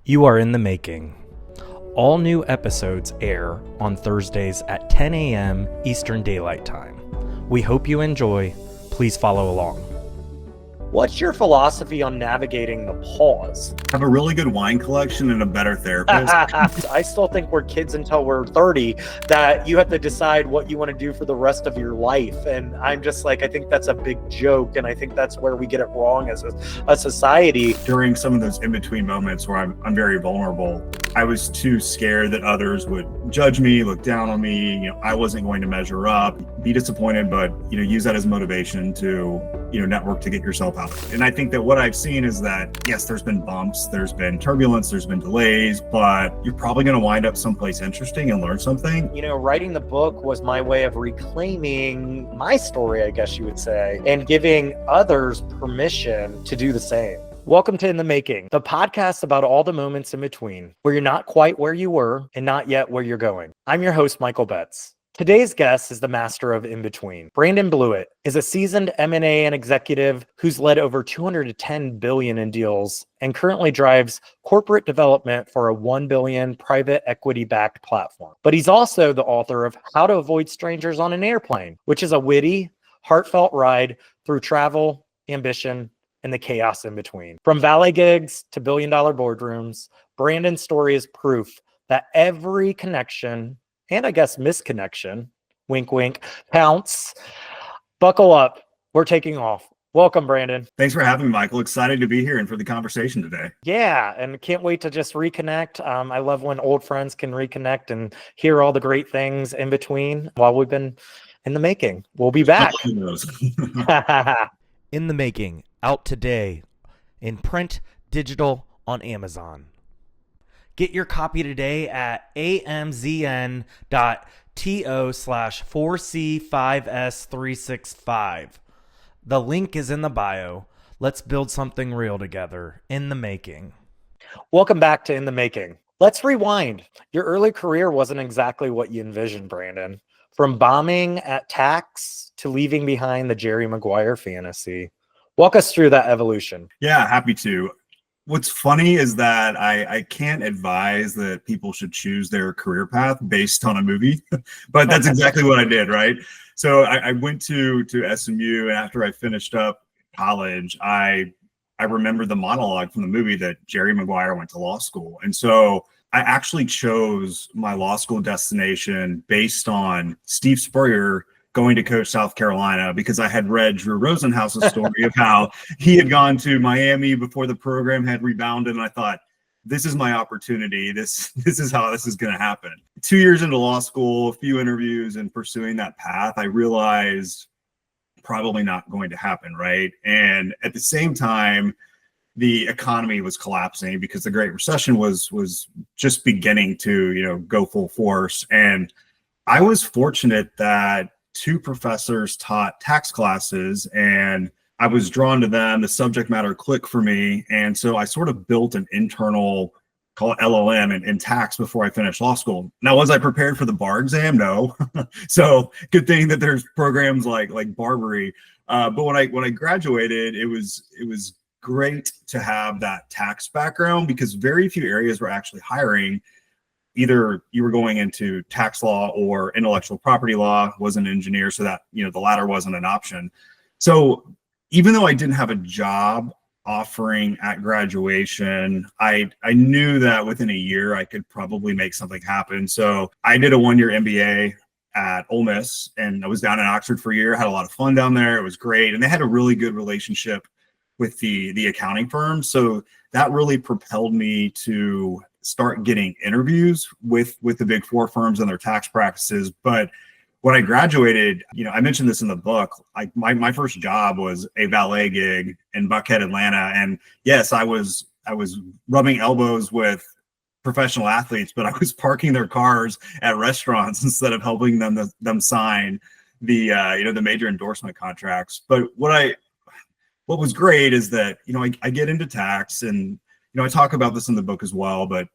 You are in the making. All new episodes air on Thursdays at 10 a.m. Eastern Daylight Time. We hope you enjoy. Please follow along. What's your philosophy on navigating the pause? Have a really good wine collection and a better therapist. I still think we're kids until we're 30, that you have to decide what you want to do for the rest of your life. And I'm just like, I think that's a big joke. And I think that's where we get it wrong as a society. During some of those in-between moments where I'm very vulnerable, I was too scared that others would judge me, look down on me. I wasn't going to measure up, be disappointed, but use that as motivation to network to get yourself out. And I think that what I've seen is that, yes, there's been bumps, there's been turbulence, there's been delays, but you're probably going to wind up someplace interesting and learn something. Writing the book was my way of reclaiming my story, I guess you would say, and giving others permission to do the same. Welcome to In the Making, the podcast about all the moments in between, where you're not quite where you were and not yet where you're going. I'm your host, Michael Betz. Today's guest is the master of in-between. Brandon Blewett is a seasoned M&A and executive who's led over $210 billion in deals and currently drives corporate development for a $1 billion private equity-backed platform. But he's also the author of How to Avoid Strangers on an Airplane, which is a witty, heartfelt ride through travel, ambition, and the chaos in between. From valet gigs to billion-dollar boardrooms, Brandon's story is proof that every connection, and I guess misconnection, wink, wink, counts. Buckle up. We're taking off. Welcome, Brandon. Thanks for having me, Michael. Excited to be here and for the conversation today. Yeah, and can't wait to just reconnect. I love when old friends can reconnect and hear all the great things in between while we've been in the making. We'll be back. In the Making, out today in print, digital, on Amazon. Get your copy today at amzn.to/4C5S365. The link is in the bio. Let's build something real together. In the Making. Welcome back to In the Making. Let's rewind. Your early career wasn't exactly what you envisioned, Brandon. From bombing at Tax to leaving behind the Jerry Maguire fantasy. Walk us through that evolution. Yeah, happy to. What's funny is that I can't advise that people should choose their career path based on a movie, but that's exactly what I did, right? So I went to SMU, and after I finished up college, I remember the monologue from the movie that Jerry Maguire went to law school. And so I actually chose my law school destination based on Steve Spurrier going to coach South Carolina, because I had read Drew Rosenhaus's story of how he had gone to Miami before the program had rebounded. And I thought, this is my opportunity. This is how this is going to happen. 2 years into law school, a few interviews and pursuing that path, I realized probably not going to happen, right? And at the same time, the economy was collapsing because the Great Recession was just beginning to, go full force. And I was fortunate that two professors taught tax classes, and I was drawn to them. The subject matter clicked for me. And so I sort of built an internal, call it LLM in tax before I finished law school. Now, was I prepared for the bar exam? No. So good thing that there's programs like Barbary. But when I graduated, it was great to have that tax background, because very few areas were actually hiring. Either you were going into tax law or intellectual property law, was an engineer, so that, the latter wasn't an option. So even though I didn't have a job offering at graduation, I knew that within a year I could probably make something happen. So I did a 1-year MBA at Ole Miss, and I was down in Oxford for a year. I had a lot of fun down there. It was great. And they had a really good relationship with the accounting firm. So that really propelled me to start getting interviews with the big four firms and their tax practices. But when I graduated, I mentioned this in the book, like my first job was a valet gig in Buckhead, Atlanta. And yes, I was rubbing elbows with professional athletes, but I was parking their cars at restaurants instead of helping them sign the major endorsement contracts. But what was great is that, I get into tax, and I talk about this in the book as well, but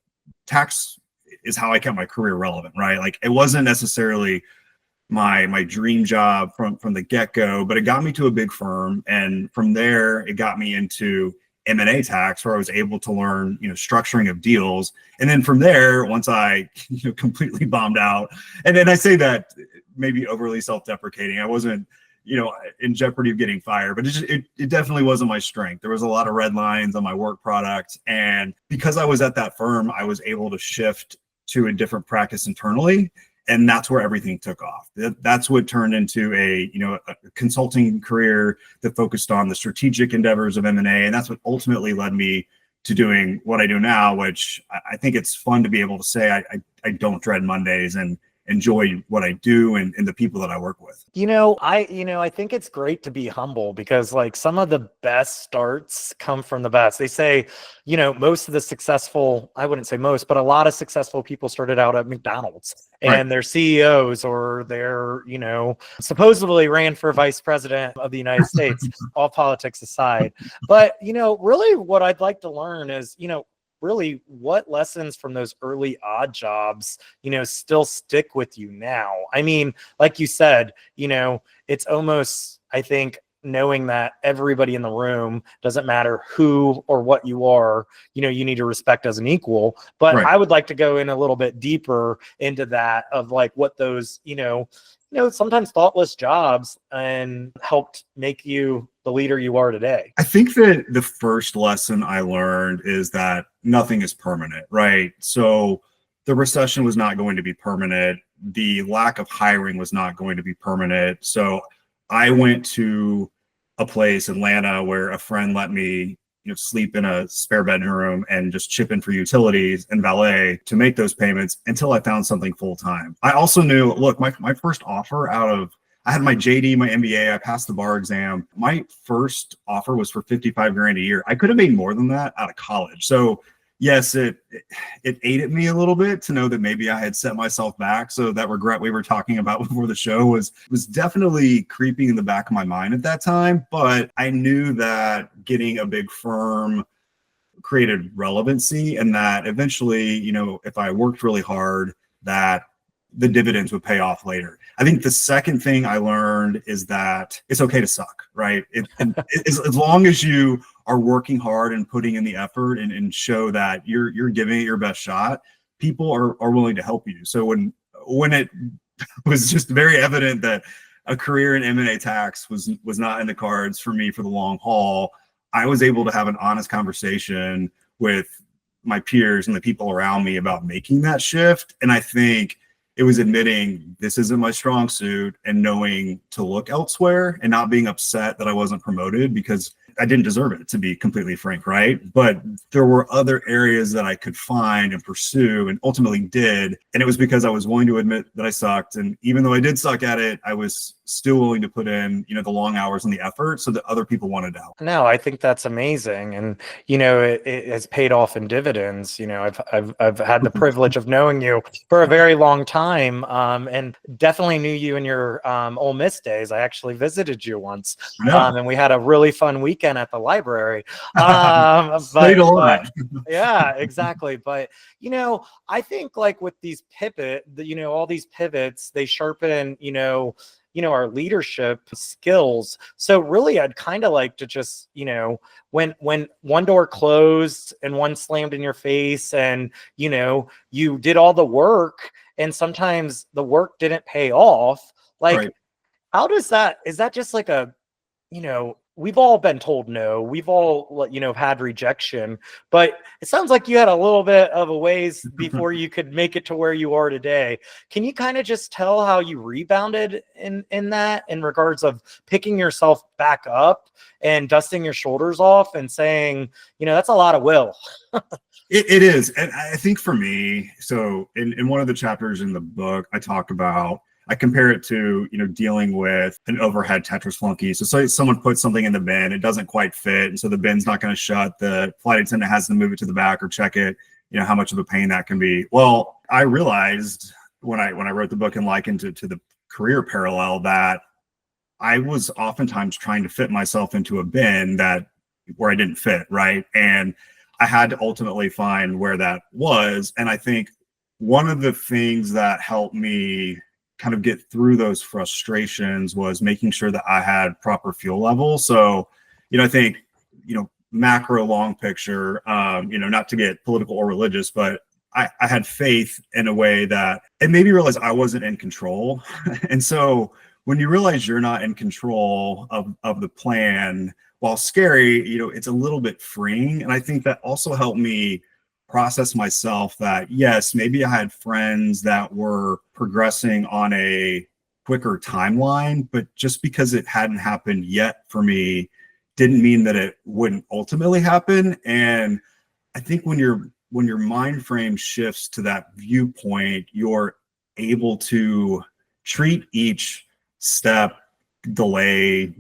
tax is how I kept my career relevant, right? Like, it wasn't necessarily my dream job from the get-go, but it got me to a big firm. And from there, it got me into M&A tax, where I was able to learn, structuring of deals. And then from there, once I, completely bombed out, and then I say that maybe overly self-deprecating, I wasn't, in jeopardy of getting fired, but it definitely wasn't my strength. There was a lot of red lines on my work product. And because I was at that firm, I was able to shift to a different practice internally. And that's where everything took off. That's what turned into a consulting career that focused on the strategic endeavors of M&A. And that's what ultimately led me to doing what I do now, which I think it's fun to be able to say I don't dread Mondays and enjoy what I do and the people that I work with. I think it's great to be humble, because like some of the best starts come from the best. They say, most of the successful, I wouldn't say most, but a lot of successful people started out at McDonald's, and Right. they're CEOs, or they're, supposedly ran for vice president of the United States, all politics aside. But, really what I'd like to learn is, really what lessons from those early odd jobs, still stick with you now. I mean, like you said, it's almost, I think, knowing that everybody in the room, doesn't matter who or what you are, you need to respect as an equal. But Right. I would like to go in a little bit deeper into that, of like what those, sometimes thoughtless jobs and helped make you the leader you are today. I think that the first lesson I learned is that nothing is permanent, right? So the recession was not going to be permanent. The lack of hiring was not going to be permanent. So I went to a place, Atlanta, where a friend let me, sleep in a spare bedroom and just chip in for utilities and valet to make those payments until I found something full time. I also knew, look, my first offer I had my JD, my MBA, I passed the bar exam. My first offer was for $55,000 a year. I could have made more than that out of college. So yes, it ate at me a little bit to know that maybe I had set myself back. So that regret we were talking about before the show was definitely creeping in the back of my mind at that time. But I knew that getting a big firm created relevancy, and that eventually, if I worked really hard, that the dividends would pay off later. I think the second thing I learned is that it's okay to suck, right? As long as you are working hard and putting in the effort and show that you're giving it your best shot, people are willing to help you. So when it was just very evident that a career in M&A tax was not in the cards for me for the long haul, I was able to have an honest conversation with my peers and the people around me about making that shift. And I think it was admitting this isn't my strong suit and knowing to look elsewhere and not being upset that I wasn't promoted, because I didn't deserve it, to be completely frank, right? But there were other areas that I could find and pursue, and ultimately did. And it was because I was willing to admit that I sucked. And even though I did suck at it, I was still willing to put in, the long hours and the effort so that other people wanted to help. No, I think that's amazing. And, it has paid off in dividends. I've had the privilege of knowing you for a very long time, and definitely knew you in your Ole Miss days. I actually visited you once, and we had a really fun weekend at the library. But yeah, exactly. But, I think like with these all these pivots, they sharpen, our leadership skills. So really, I'd kind of like to just, when one door closed and one slammed in your face, and, you did all the work and sometimes the work didn't pay off. Like, Right. How does that, is that just like a, we've all been told no, we've all, had rejection, but it sounds like you had a little bit of a ways before you could make it to where you are today. Can you kind of just tell how you rebounded in that, in regards of picking yourself back up and dusting your shoulders off and saying, that's a lot of will. It is. And I think for me, so in one of the chapters in the book, I compare it to, dealing with an overhead Tetris flunky. So someone puts something in the bin, it doesn't quite fit, and so the bin's not going to shut. The flight attendant has to move it to the back or check it, how much of a pain that can be. Well, I realized when I wrote the book and likened it to the career parallel that I was oftentimes trying to fit myself into a bin where I didn't fit, right? And I had to ultimately find where that was. And I think one of the things that helped me kind of get through those frustrations was making sure that I had proper fuel level. So, I think, macro long picture, not to get political or religious, but I had faith in a way that it made me realize I wasn't in control. And so when you realize you're not in control of the plan, while scary, it's a little bit freeing. And I think that also helped me process myself that, yes, maybe I had friends that were progressing on a quicker timeline, but just because it hadn't happened yet for me didn't mean that it wouldn't ultimately happen. And I think when your mind frame shifts to that viewpoint, you're able to treat each step, delay,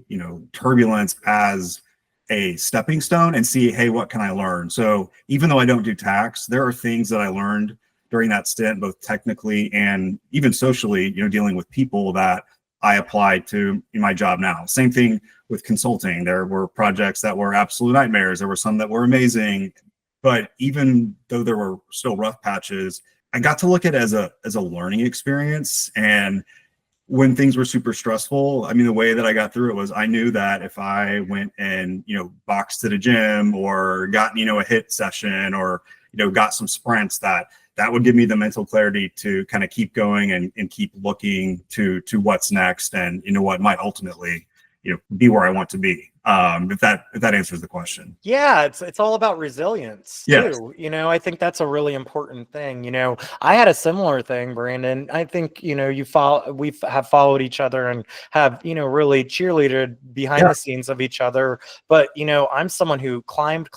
turbulence as a stepping stone and see, hey, what can I learn? So even though I don't do tax, there are things that I learned during that stint, both technically and even socially, dealing with people that I applied to in my job now. Same thing with consulting. There were projects that were absolute nightmares. There were some that were amazing. But even though there were still rough patches, I got to look at it as a learning experience. And when things were super stressful, the way that I got through it was I knew that if I went and, boxed at a gym or got, a hit session or, got some sprints, that would give me the mental clarity to kind of keep going and keep looking to what's next and, what might ultimately, be where I want to be. If that answers the question. Yeah, it's all about resilience too. Yes. I think that's a really important thing. I had a similar thing, Brandon. I think we have followed each other and have really cheerleaded behind the scenes of each other. But I'm someone who climbed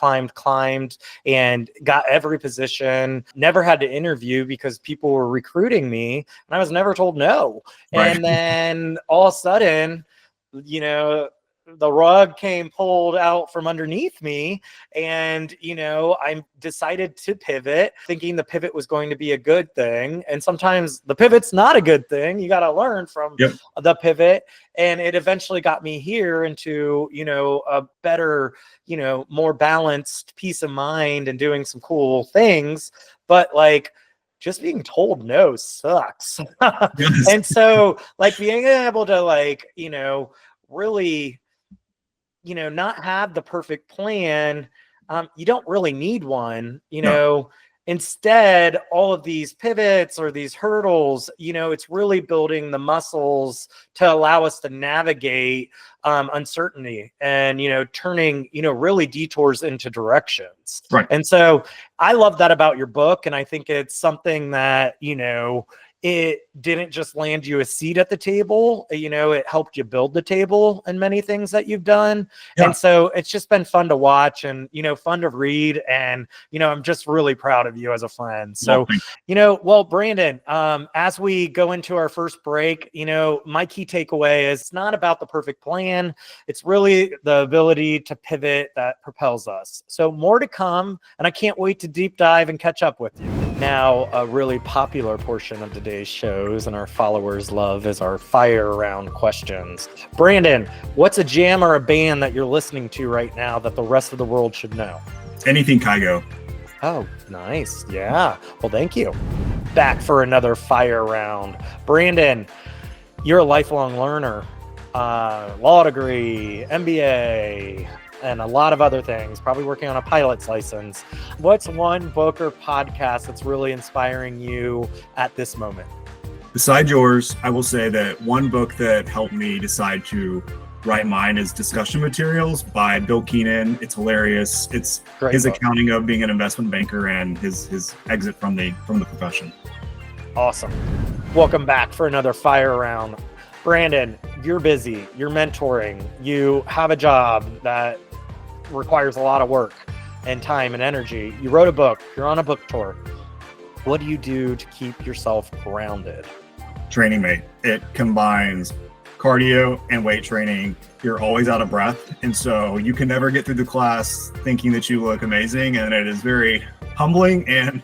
and got every position. Never had to interview because people were recruiting me, and I was never told no. Right. And then all of a sudden, the rug came pulled out from underneath me, and I decided to pivot, thinking the pivot was going to be a good thing. And sometimes the pivot's not a good thing. You got to learn from the pivot. And it eventually got me here into a better, more balanced peace of mind and doing some cool things. But just being told no sucks. Yes. And so being able to really not have the perfect plan. You don't really need one, instead, all of these pivots or these hurdles, it's really building the muscles to allow us to navigate uncertainty and, turning, really detours into directions. Right. And so I love that about your book. And I think it's something that, it didn't just land you a seat at the table, it helped you build the table in many things that you've done. Yeah. And so it's just been fun to watch and, fun to read. And, I'm just really proud of you as a friend. So, well, Brandon, as we go into our first break, my key takeaway is it's not about the perfect plan. It's really the ability to pivot that propels us. So more to come. And I can't wait to deep dive and catch up with you. Now, a really popular portion of today's shows and our followers love is our fire round questions. Brandon, what's a jam or a band that you're listening to right now that the rest of the world should know? Anything Kygo. Oh, nice. Yeah. Well, thank you. Back for another fire round. Brandon, you're a lifelong learner. Law degree, MBA, and a lot of other things, probably working on a pilot's license. What's one book or podcast that's really inspiring you at this moment? Besides yours, I will say that one book that helped me decide to write mine is Discussion Materials by Bill Keenan. It's hilarious. It's great his book. Accounting of being an investment banker and his exit from the profession. Awesome. Welcome back for another fire round. Brandon, you're busy, you're mentoring, you have a job that requires a lot of work and time and energy. You wrote a book, you're on a book tour. What do you do to keep yourself grounded? Training Mate. It combines cardio and weight training. You're always out of breath. And so you can never get through the class thinking that you look amazing. And it is very humbling and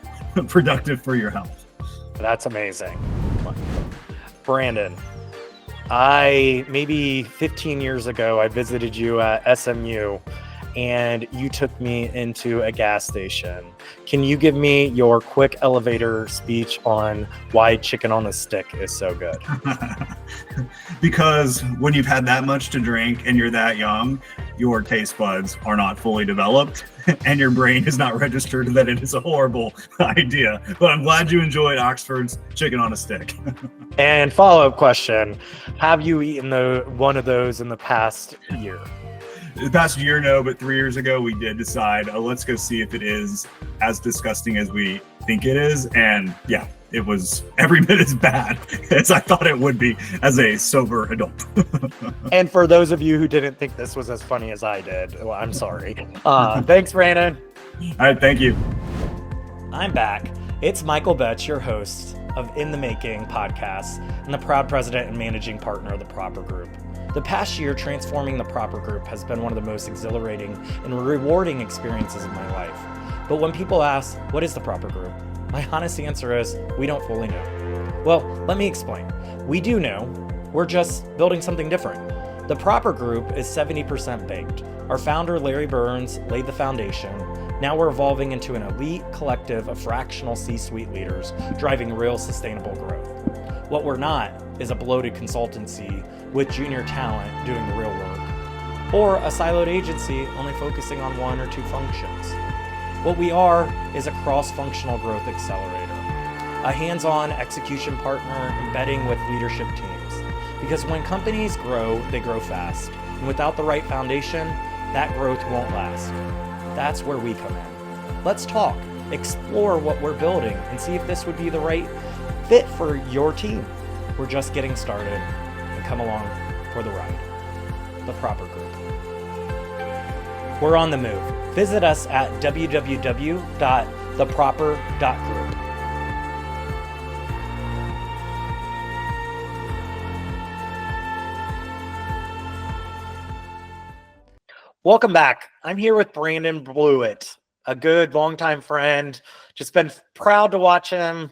productive for your health. That's amazing. Brandon, maybe 15 years ago, I visited you at SMU, and you took me into a gas station. Can you give me your quick elevator speech on why chicken on a stick is so good? Because when you've had that much to drink and you're that young, your taste buds are not fully developed and your brain is not registered that it is a horrible idea. But I'm glad you enjoyed Oxford's chicken on a stick. And follow-up question, have you eaten one of those in the past year? The past year, no, but 3 years ago, we did decide, let's go see if it is as disgusting as we think it is. And yeah, it was every bit as bad as I thought it would be as a sober adult. And for those of you who didn't think this was as funny as I did, well, I'm sorry. Thanks, Brandon. All right, thank you. I'm back. It's Michael Betz, your host of In the Making podcast and the proud president and managing partner of the Proper Group. The past year, transforming the Proper Group has been one of the most exhilarating and rewarding experiences of my life. But when people ask, what is the Proper Group? My honest answer is, we don't fully know. Well, let me explain. We do know, we're just building something different. The Proper Group is 70% baked. Our founder, Larry Burns, laid the foundation. Now we're evolving into an elite collective of fractional C-suite leaders driving real sustainable growth. What we're not is a bloated consultancy with junior talent doing the real work, or a siloed agency only focusing on one or two functions. What we are is a cross-functional growth accelerator, a hands-on execution partner embedding with leadership teams. Because when companies grow, they grow fast. And without the right foundation, that growth won't last. That's where we come in. Let's talk, explore what we're building, and see if this would be the right fit for your team. We're just getting started, and come along for the ride. The Proper Group. We're on the move. Visit us at www.theproper.group. Welcome back. I'm here with Brandon Blewett, a good longtime friend. Just been proud to watch him,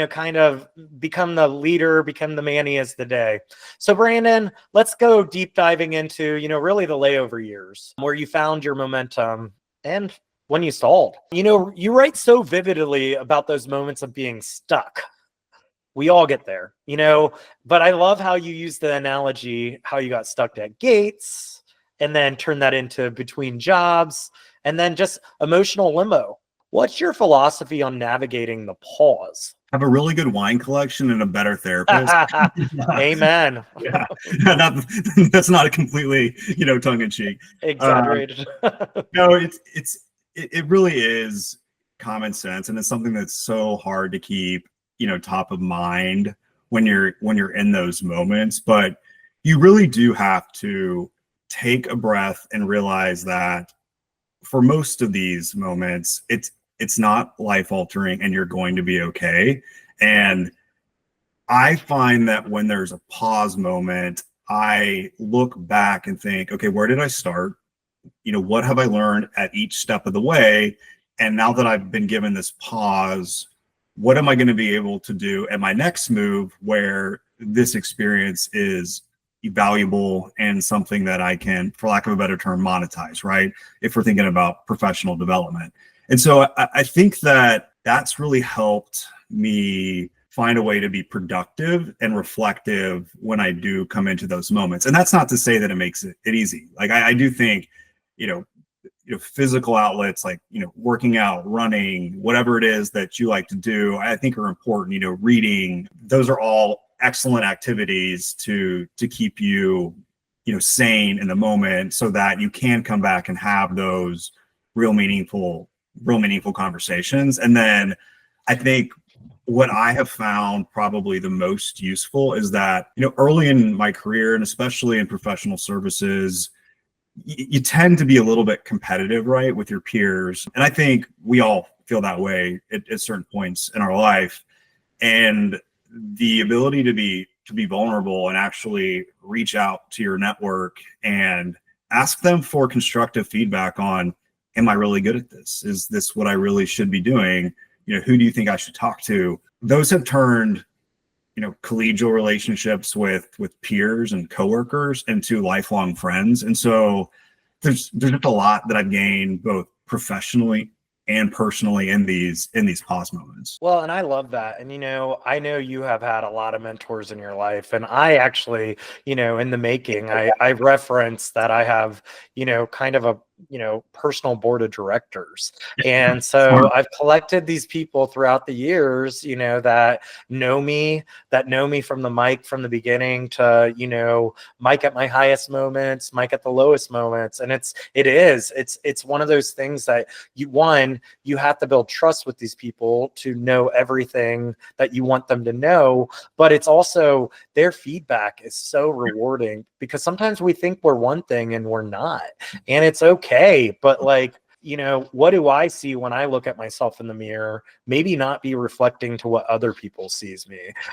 kind of become the leader, become the man he is today. So Brandon, let's go deep diving into, really the layover years where you found your momentum and when you stalled. You write so vividly about those moments of being stuck. We all get there, but I love how you use the analogy, how you got stuck at gates and then turn that into between jobs and then just emotional limbo. What's your philosophy on navigating the pause? Have a really good wine collection and a better therapist. Amen. Yeah, that's not a completely, tongue in cheek. Exaggerated. No, it really is common sense, and it's something that's so hard to keep, top of mind when you're in those moments. But you really do have to take a breath and realize that for most of these moments, it's not life altering and you're going to be okay. And I find that when there's a pause moment, I look back and think, okay, where did I start? What have I learned at each step of the way? And now that I've been given this pause, what am I going to be able to do at my next move where this experience is valuable and something that I can, for lack of a better term, monetize, right? If we're thinking about professional development. And so I think that that's really helped me find a way to be productive and reflective when I do come into those moments. And that's not to say that it makes it easy. Like I do think, physical outlets like, working out, running, whatever it is that you like to do, I think are important, reading, those are all excellent activities to keep you, sane in the moment so that you can come back and have those real meaningful conversations. And then I think what I have found probably the most useful is that, early in my career and especially in professional services, you tend to be a little bit competitive, right, with your peers. And I think we all feel that way at certain points in our life. And the ability to be vulnerable and actually reach out to your network and ask them for constructive feedback on, am I really good at this? Is this what I really should be doing? Who do you think I should talk to? Those have turned, collegial relationships with peers and coworkers into lifelong friends. And so there's just a lot that I've gained both professionally and personally in these pause moments. Well, and I love that. And, I know you have had a lot of mentors in your life. And I actually, in the making, I reference that I have, kind of a, personal board of directors. And so I've collected these people throughout the years, that know me from the Mike from the beginning to, Mike at my highest moments, Mike at the lowest moments. And it's one of those things that you have to build trust with these people to know everything that you want them to know. But it's also their feedback is so rewarding, because sometimes we think we're one thing and we're not, and it's okay. But what do I see when I look at myself in the mirror? Maybe not be reflecting to what other people sees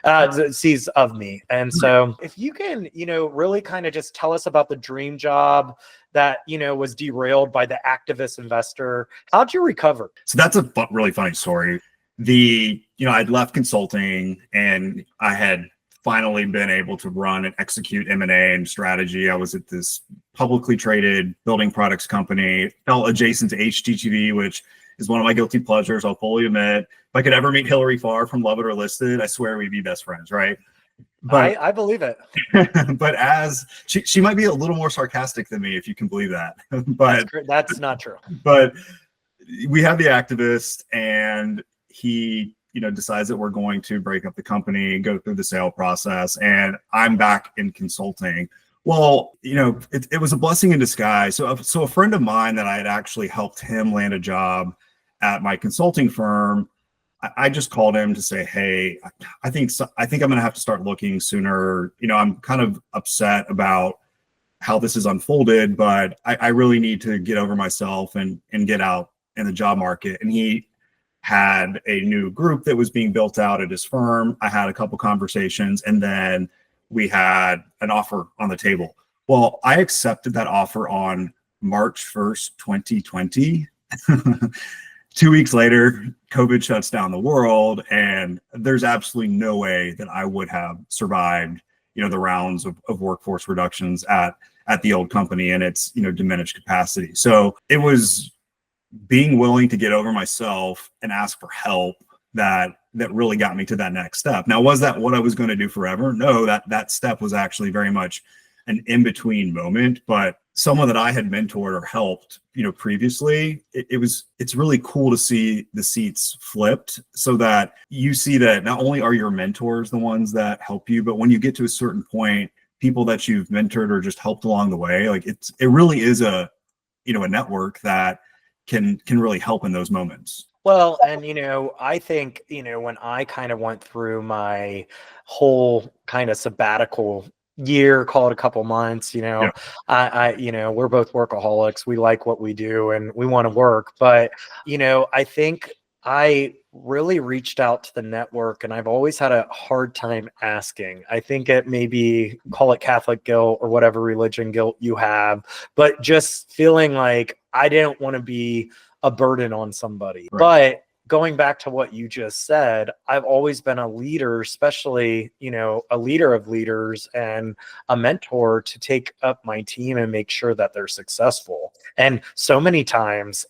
of me. And so if you can, really kind of just tell us about the dream job that, was derailed by the activist investor. How'd you recover? So that's a really funny story. I'd left consulting, and I had finally been able to run and execute M&A and strategy. I was at this publicly traded building products company, felt adjacent to HGTV, which is one of my guilty pleasures, I'll fully admit. If I could ever meet Hillary Farr from Love It or Listed, I swear we'd be best friends, right? But I believe it. But as she might be a little more sarcastic than me, if you can believe that. But that's not true. But we have the activist, and he decides that we're going to break up the company, go through the sale process, and I'm back in consulting. Well, it was a blessing in disguise. So a friend of mine that I had actually helped him land a job at my consulting firm, I just called him to say, hey, I think I'm going to have to start looking sooner. I'm kind of upset about how this has unfolded, but I really need to get over myself and get out in the job market. And he had a new group that was being built out at his firm. I had a couple conversations, and then we had an offer on the table. Well, I accepted that offer on March 1st, 2020. 2 weeks later, COVID shuts down the world, and there's absolutely no way that I would have survived, the rounds of workforce reductions at the old company and its, diminished capacity. So it was being willing to get over myself and ask for help that really got me to that next step. Now, was that what I was going to do forever? No, that step was actually very much an in-between moment, but someone that I had mentored or helped, previously, it's really cool to see the seats flipped, so that you see that not only are your mentors the ones that help you, but when you get to a certain point, people that you've mentored or just helped along the way, it really is a network that can really help in those moments. Well, and I think, when I kind of went through my whole kind of sabbatical year, call it a couple months, Yeah. we're both workaholics. We like what we do and we want to work. But, I think I really reached out to the network, and I've always had a hard time asking. I think it maybe, call it Catholic guilt or whatever religion guilt you have, but just feeling like I didn't want to be a burden on somebody. Right. But going back to what you just said, I've always been a leader, especially, a leader of leaders and a mentor to take up my team and make sure that they're successful. And so many times,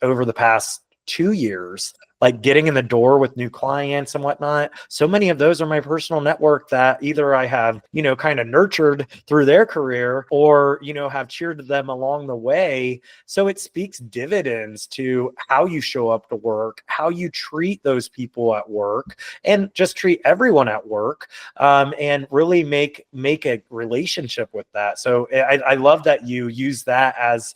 over the past 2 years, getting in the door with new clients and whatnot. So many of those are my personal network that either I have, kind of nurtured through their career or, have cheered them along the way. So it speaks dividends to how you show up to work, how you treat those people at work, and just treat everyone at work, and really make a relationship with that. So I love that you use that as,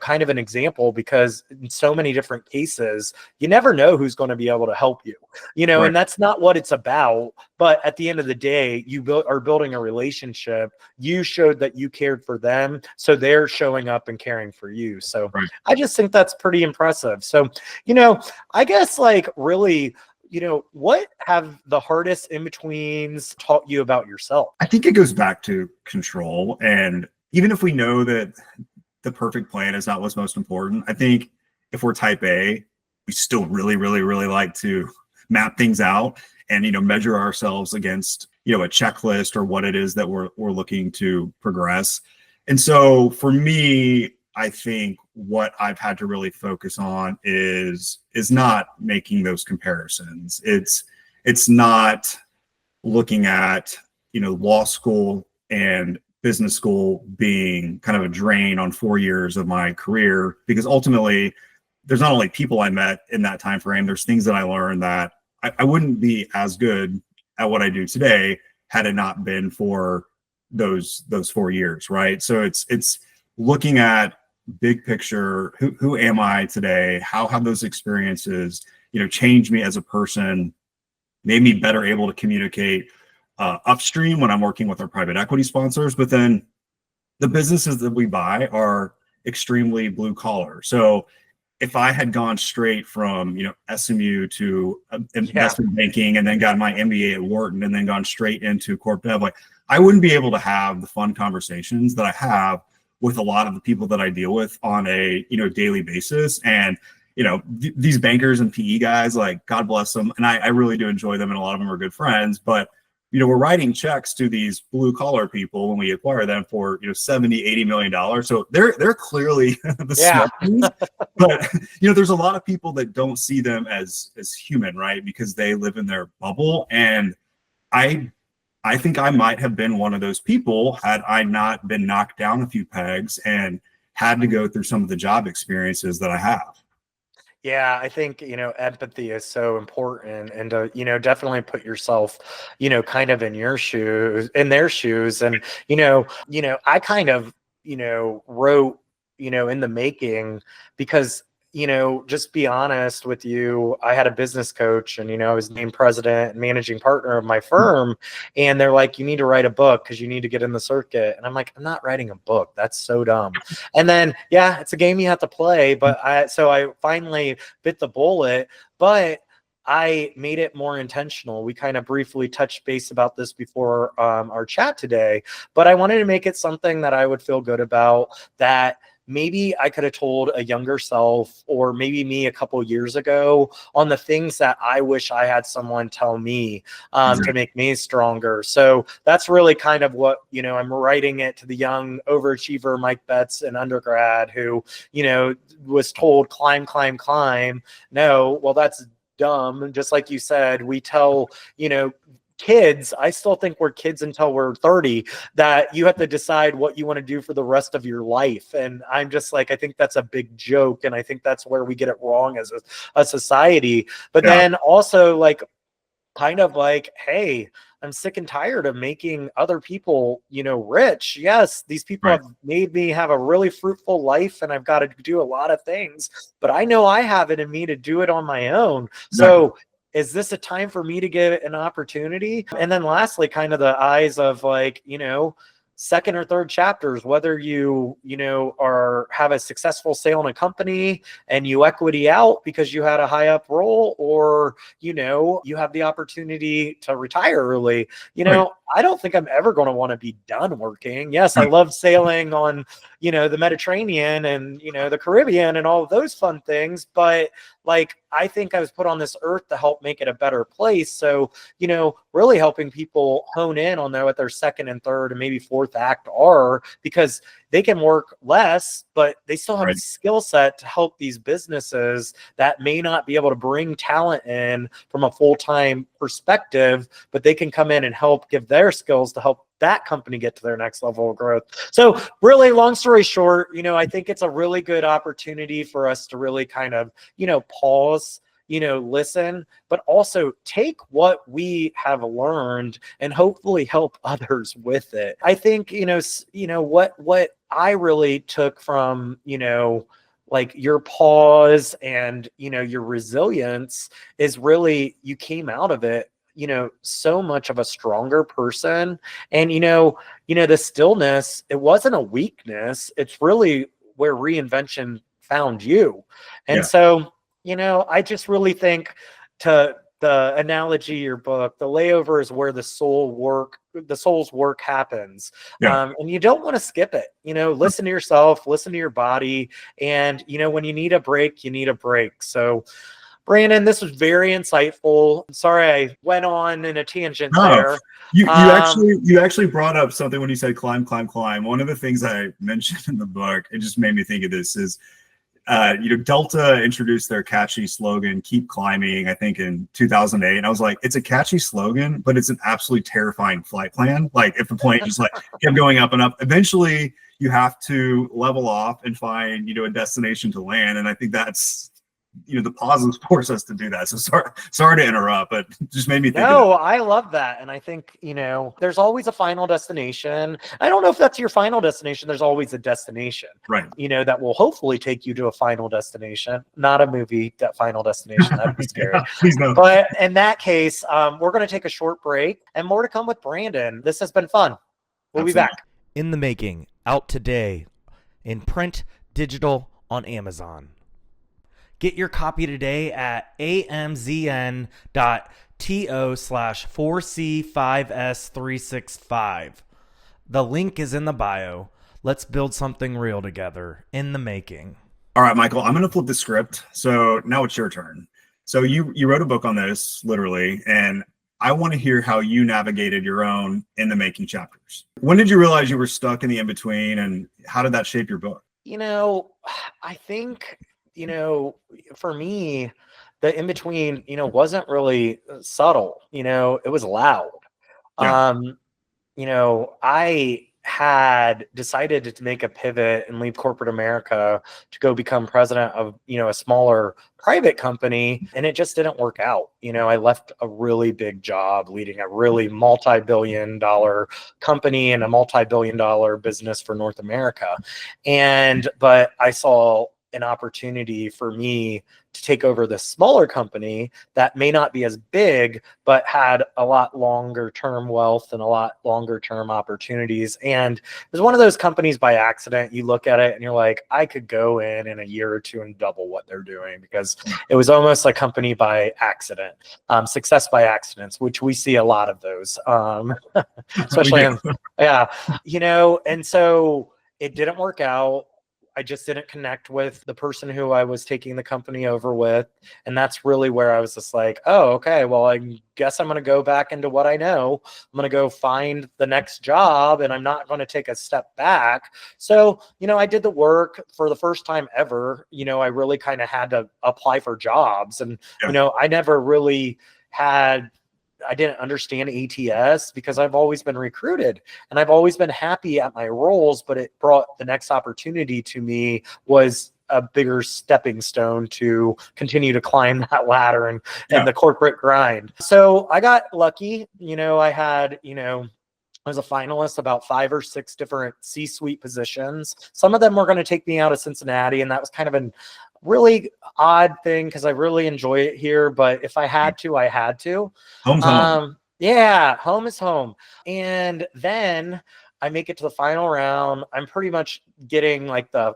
kind of an example, because in so many different cases, you never know who's going to be able to help you, right. And that's not what it's about. But at the end of the day, you are building a relationship. You showed that you cared for them, so they're showing up and caring for you. So right. I just think that's pretty impressive. So, I guess really, what have the hardest in-betweens taught you about yourself? I think it goes back to control. And even if we know that the perfect plan is not what's most important, I think if we're type A, we still really, really, really like to map things out and, measure ourselves against, a checklist or what it is that we're looking to progress. And so for me, I think what I've had to really focus on is not making those comparisons. It's not looking at, law school and business school being kind of a drain on 4 years of my career, because ultimately there's not only people I met in that time frame, there's things that I learned that I wouldn't be as good at what I do today had it not been for those 4 years, right? So it's looking at big picture, who am I today? How have those experiences, changed me as a person, made me better able to communicate upstream when I'm working with our private equity sponsors. But then the businesses that we buy are extremely blue collar. So if I had gone straight from, SMU to investment banking and then got my MBA at Wharton and then gone straight into corp dev, like I wouldn't be able to have the fun conversations that I have with a lot of the people that I deal with on a, daily basis. And, these bankers and PE guys, like, God bless them. And I really do enjoy them. And a lot of them are good friends, but we're writing checks to these blue collar people when we acquire them for, $70-80 million. So they're clearly the smart ones. But, there's a lot of people that don't see them as human, right? Because they live in their bubble. And I think I might have been one of those people had I not been knocked down a few pegs and had to go through some of the job experiences that I have. Yeah, I think, empathy is so important, and to, definitely put yourself, kind of in their shoes. And, I kind of, wrote, in the making, because, just be honest with you, I had a business coach and, I was named president and managing partner of my firm. And they're like, you need to write a book because you need to get in the circuit. And I'm like, I'm not writing a book. That's so dumb. And then, it's a game you have to play. But I finally bit the bullet, but I made it more intentional. We kind of briefly touched base about this before our chat today, but I wanted to make it something that I would feel good about, that maybe I could have told a younger self, or maybe me a couple years ago, on the things that I wish I had someone tell me to make me stronger. So that's really kind of what, I'm writing it to the young overachiever Mike Betz in undergrad, who, was told climb, climb, climb. No, well, that's dumb. Just like you said, we tell, kids, I still think we're kids until we're 30, that you have to decide what you want to do for the rest of your life. And I'm just like, I think that's a big joke. And I think that's where we get it wrong as a society. But then also, like, kind of like, hey, I'm sick and tired of making other people, rich. Yes, these people have made me have a really fruitful life, and I've got to do a lot of things, but I know I have it in me to do it on my own. So is this a time for me to give an opportunity? And then lastly, kind of the eyes of, like, second or third chapters, whether you have a successful sale in a company and you equity out because you had a high up role, or you have the opportunity to retire early. I don't think I'm ever going to want to be done working. Yes, I love sailing on the Mediterranean and the Caribbean and all of those fun things, but like, I think I was put on this earth to help make it a better place. So, really helping people hone in on what their second and third and maybe fourth act are, because they can work less, but they still have a skill set to help these businesses that may not be able to bring talent in from a full-time perspective, but they can come in and help give their skills to help that company get to their next level of growth. So really, long story short, I think it's a really good opportunity for us to really kind of, pause, listen, but also take what we have learned and hopefully help others with it. I think, what I really took from, like, your pause and, your resilience is really, you came out of it, so much of a stronger person. And, the stillness, it wasn't a weakness. It's really where Reinvention found you. And so, I just really think, to the analogy of your book, the layover is where the soul's work happens. And you don't want to skip it. Listen to yourself, listen to your body. And, when you need a break, you need a break. So Brandon, this was very insightful. Sorry I went on in a tangent No, there. you actually brought up something when you said climb, climb, climb. One of the things I mentioned in the book, it just made me think of this is, Delta introduced their catchy slogan, keep climbing, I think in 2008. And I was like, it's a catchy slogan, but it's an absolutely terrifying flight plan. Like if the plane just like kept going up and up, eventually you have to level off and find, a destination to land. And I think that's, the positives force us to do that. So sorry to interrupt, but it just made me think. No, I love that. And I think, there's always a final destination. I don't know if that's your final destination. There's always a destination, right? That will hopefully take you to a final destination, not a movie, that Final Destination. That'd be scary. Yeah, please no. But in that case, we're going to take a short break and more to come with Brandon. This has been fun. We'll be back. In the Making, out today in print, digital, on Amazon. Get your copy today at amzn.to/4C5S365. The link is in the bio. Let's build something real together. In the Making. All right, Michael, I'm going to flip the script. So now it's your turn. So you wrote a book on this, literally, and I want to hear how you navigated your own In the Making chapters. When did you realize you were stuck in the in-between, and how did that shape your book? I think, for me, the in-between, wasn't really subtle. It was loud. Yeah. I had decided to make a pivot and leave corporate America to go become president of, a smaller private company. And it just didn't work out. I left a really big job leading a really multi-billion-dollar company and a multi-billion-dollar business for North America. But I saw an opportunity for me to take over this smaller company that may not be as big, but had a lot longer term wealth and a lot longer term opportunities. And it was one of those companies by accident. You look at it and you're like, I could go in a year or two and double what they're doing, because it was almost a company by accident, success by accidents, which we see a lot of those, especially and so it didn't work out. I just didn't connect with the person who I was taking the company over with. And that's really where I was just like, oh, okay, well, I guess I'm going to go back into what I know. I'm going to go find the next job, and I'm not going to take a step back. So, I did the work for the first time ever. I really kind of had to apply for jobs. And, I never really I didn't understand ATS because I've always been recruited and I've always been happy at my roles, but it brought the next opportunity to me was a bigger stepping stone to continue to climb that ladder and the corporate grind. So I got lucky. I had, I was a finalist about 5 or 6 different C-suite positions. Some of them were going to take me out of Cincinnati, and that was kind of an really odd thing because I really enjoy it here. But if I had to, I had to. Home's home. Yeah, home is home. And then I make it to the final round. I'm pretty much getting like the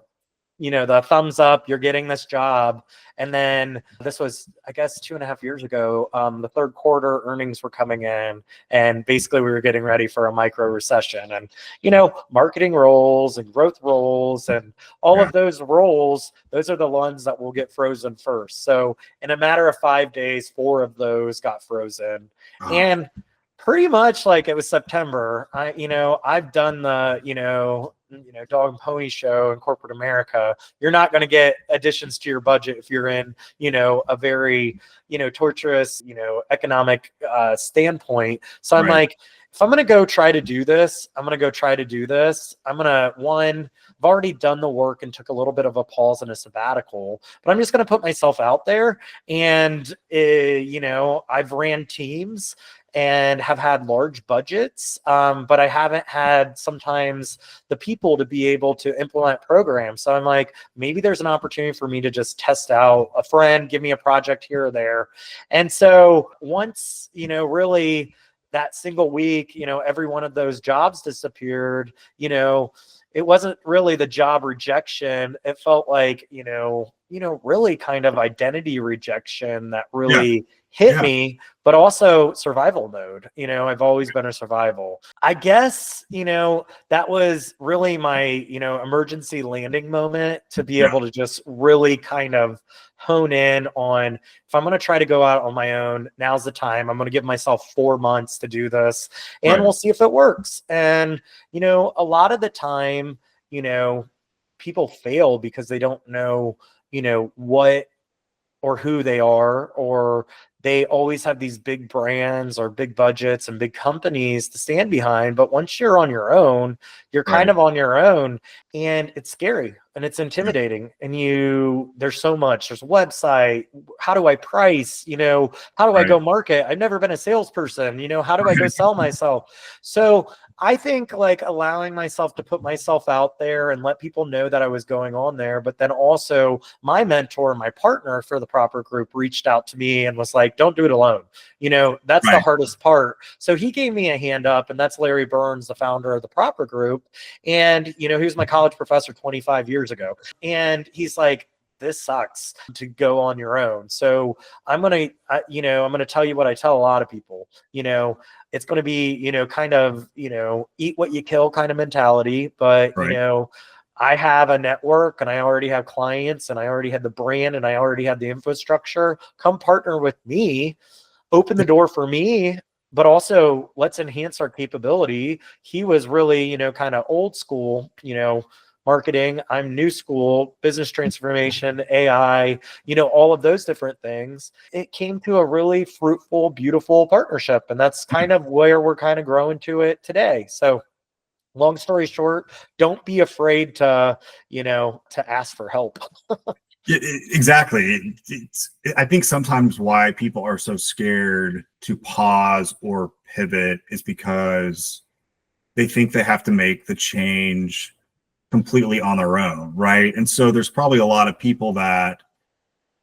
thumbs up, you're getting this job. And then this was, I guess, 2.5 years ago, the third quarter earnings were coming in, and basically we were getting ready for a micro recession. And, marketing roles and growth roles and all of those roles, those are the ones that will get frozen first. So in a matter of 5 days, 4 of those got frozen. And pretty much like it was September. I've done the, dog and pony show in corporate America. You're not going to get additions to your budget if you're in, a very, torturous, economic standpoint. So I'm like, if I'm going to go try to do this, I'm going to go try to do this. I'm going to, I've already done the work and took a little bit of a pause and a sabbatical, but I'm just going to put myself out there. And, I've ran teams and have had large budgets, but I haven't had sometimes the people to be able to implement programs. So I'm like, maybe there's an opportunity for me to just test out a friend, give me a project here or there. And so once, really that single week, every one of those jobs disappeared, it wasn't really the job rejection. It felt like, really kind of identity rejection that really hit me, but also survival mode. I've always been a survival. I guess, that was really my, emergency landing moment to be able to just really kind of hone in on, if I'm going to try to go out on my own, now's the time. I'm going to give myself 4 months to do this, and we'll see if it works. And, a lot of the time, people fail because they don't know, what or who they are, or they always have these big brands or big budgets and big companies to stand behind. But once you're on your own, you're kind of on your own, and it's scary and it's intimidating. And there's so much, there's a website. How do I price? How do I go market? I've never been a salesperson. How do I go sell myself? So I think like allowing myself to put myself out there and let people know that I was going on there. But then also my mentor, my partner for the Proper Group, reached out to me and was like, don't do it alone. That's the hardest part. So he gave me a hand up, and that's Larry Burns, the founder of the Proper Group. And, he was my college professor 25 years ago. And he's like, this sucks to go on your own. So I'm going to tell you what I tell a lot of people, it's going to be, kind of, eat what you kill kind of mentality. But, I have a network, and I already have clients, and I already had the brand, and I already had the infrastructure. Come partner with me, open the door for me, but also let's enhance our capability. He was really, kind of old school, marketing. I'm new school, business transformation, AI, all of those different things. It came to a really fruitful, beautiful partnership. And that's kind of where we're kind of growing to it today. So long story short, don't be afraid to ask for help. Exactly. I think sometimes why people are so scared to pause or pivot is because they think they have to make the change completely on their own, right? And so there's probably a lot of people that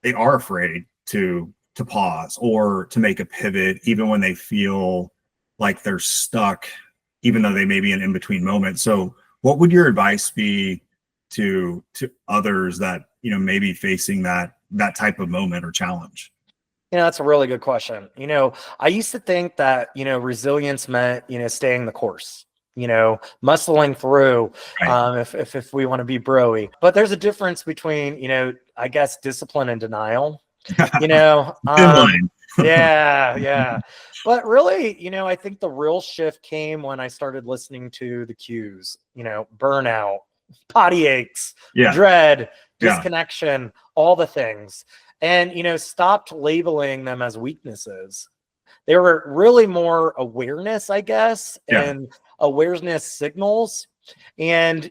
they are afraid to pause or to make a pivot, even when they feel like they're stuck, even though they may be an in-between moment. So what would your advice be to others that may be facing that type of moment or challenge? That's a really good question. I used to think that resilience meant staying the course, muscling through, if we want to be broy. But there's a difference between I guess discipline and denial. Yeah. But really, I think the real shift came when I started listening to the cues, burnout, body aches, dread, disconnection, all the things. And, stopped lapiling them as weaknesses. They were really more awareness, I guess, and awareness signals. And,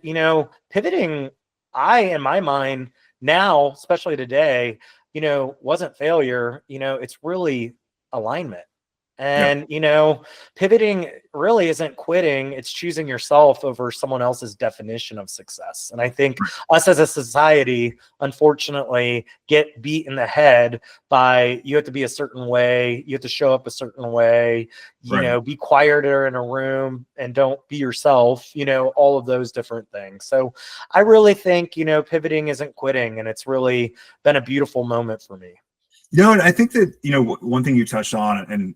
pivoting, in my mind now, especially today, wasn't failure. It's really alignment. And, pivoting really isn't quitting. It's choosing yourself over someone else's definition of success. And I think us as a society, unfortunately, get beat in the head by you have to be a certain way. You have to show up a certain way, be quieter in a room and don't be yourself, all of those different things. So I really think, pivoting isn't quitting, and it's really been a beautiful moment for me. And I think that, one thing you touched on, and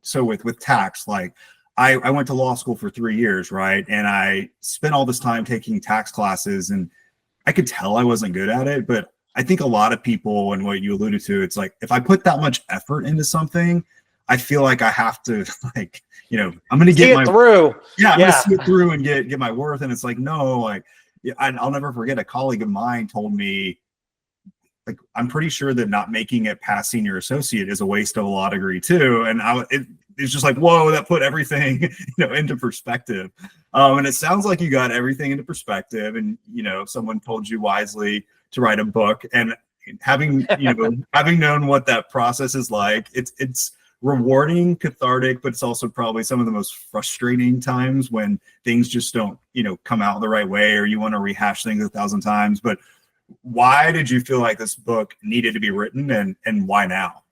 so with tax, like I went to law school for 3 years, right? And I spent all this time taking tax classes, and I could tell I wasn't good at it. But I think a lot of people, and what you alluded to, it's like, if I put that much effort into something, I feel like I have to, like, I'm going to get my through. I'm going to see it through and get my worth. And it's like, no, like, I'll never forget a colleague of mine told me, like, I'm pretty sure that not making it past senior associate is a waste of a law degree too. And it's just like, whoa, that put everything, into perspective. And it sounds like you got everything into perspective, and, someone told you wisely to write a book. And having, having known what that process is like, it's rewarding, cathartic, but it's also probably some of the most frustrating times when things just don't, come out the right way, or you want to rehash things 1,000 times. But why did you feel like this book needed to be written, and why now?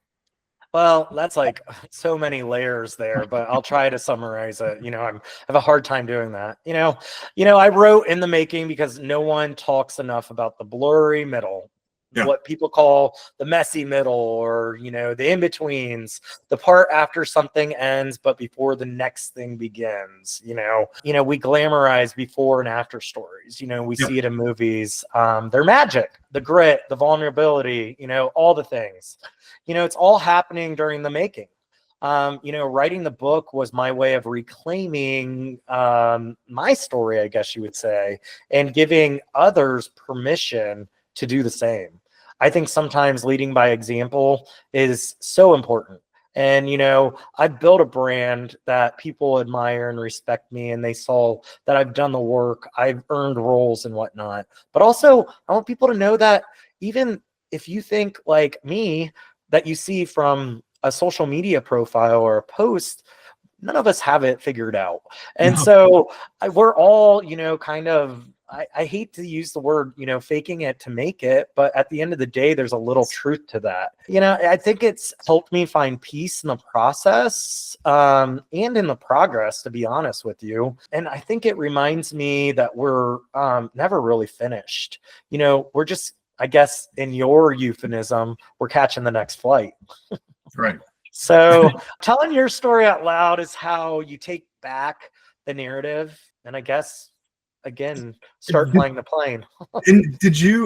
Well, that's like so many layers there, but I'll try to summarize it. I have a hard time doing that. I wrote In the Making because no one talks enough about the blurry middle. Yeah. what people call the messy middle, or, the in-betweens, the part after something ends, but before the next thing begins. We glamorize before and after stories. We Yep. see it in movies. They're magic, the grit, the vulnerability, all the things. It's all happening during the making. Writing the book was my way of reclaiming my story, I guess you would say, and giving others permission to do the same. I think sometimes leading by example is so important. And, I've built a brand that people admire and respect me, and they saw that I've done the work, I've earned roles and whatnot. But also, I want people to know that even if you think like me, that you see from a social media profile or a post, none of us have it figured out. And so we're all, kind of, I hate to use the word, faking it to make it, but at the end of the day, there's a little truth to that. I think it's helped me find peace in the process and in the progress, to be honest with you. And I think it reminds me that we're never really finished. We're just, I guess, in your euphemism, we're catching the next flight. Right. So telling your story out loud is how you take back the narrative, and I guess, again, start flying the plane. And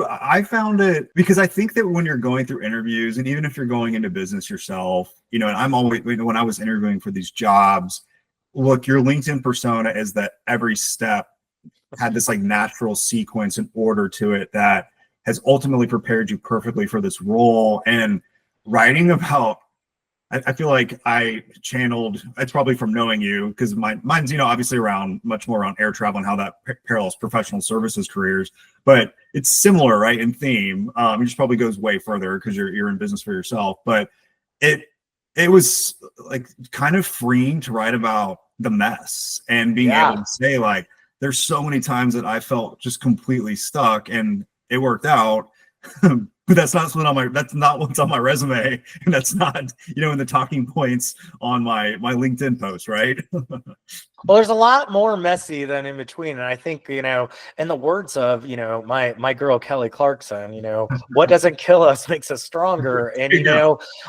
I found it, because I think that when you're going through interviews, and even if you're going into business yourself, and I'm always, when I was interviewing for these jobs, look, your LinkedIn persona is that every step had this like natural sequence and order to it that has ultimately prepared you perfectly for this role. And writing about, I feel like I channeled, it's probably from knowing you, because mine's, obviously much more around air travel and how that parallels professional services careers, but it's similar, right, in theme. It just probably goes way further because you're in business for yourself. But it was like kind of freeing to write about the mess and being able to say, like, there's so many times that I felt just completely stuck, and it worked out. But that's not what's on my resume, and that's not, in the talking points on my LinkedIn post, right? Well, there's a lot more messy than in between. And I think, in the words of, my girl, Kelly Clarkson, what doesn't kill us makes us stronger. And,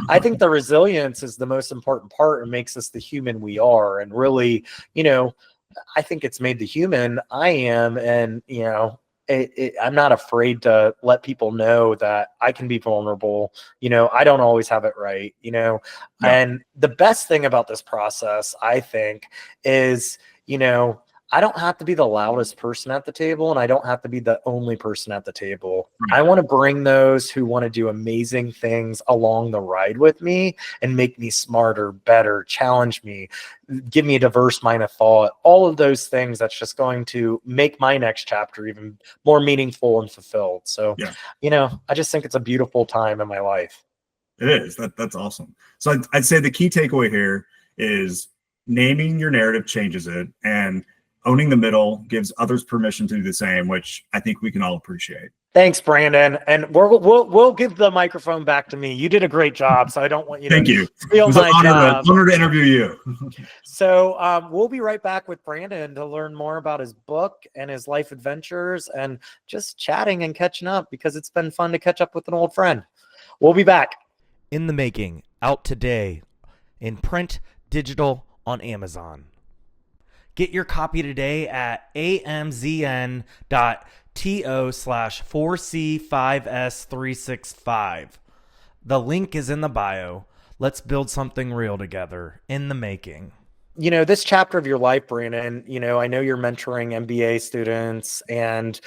I think the resilience is the most important part and makes us the human we are. And really, I think it's made the human I am. And, I'm not afraid to let people know that I can be vulnerable. I don't always have it right, and the best thing about this process, I think, is, I don't have to be the loudest person at the table, and I don't have to be the only person at the table. I want to bring those who want to do amazing things along the ride with me and make me smarter, better, challenge me, give me a diverse mind of thought, all of those things that's just going to make my next chapter even more meaningful and fulfilled. So, I just think it's a beautiful time in my life. It is. That's awesome. So I'd say the key takeaway here is naming your narrative changes it, and owning the middle gives others permission to do the same, which I think we can all appreciate. Thanks, Brandon. And we'll give the microphone back to me. You did a great job, so I don't want you to steal my job. Honor to interview you. So we'll be right back with Brandon to learn more about his book and his life adventures, and just chatting and catching up, because it's been fun to catch up with an old friend. We'll be back. In the Making, out today in print, digital, on Amazon. Get your copy today at amzn.to/4C5S365. The link is in the bio. Let's build something real together. In the Making. This chapter of your life, Brandon, I know you're mentoring MBA students, and,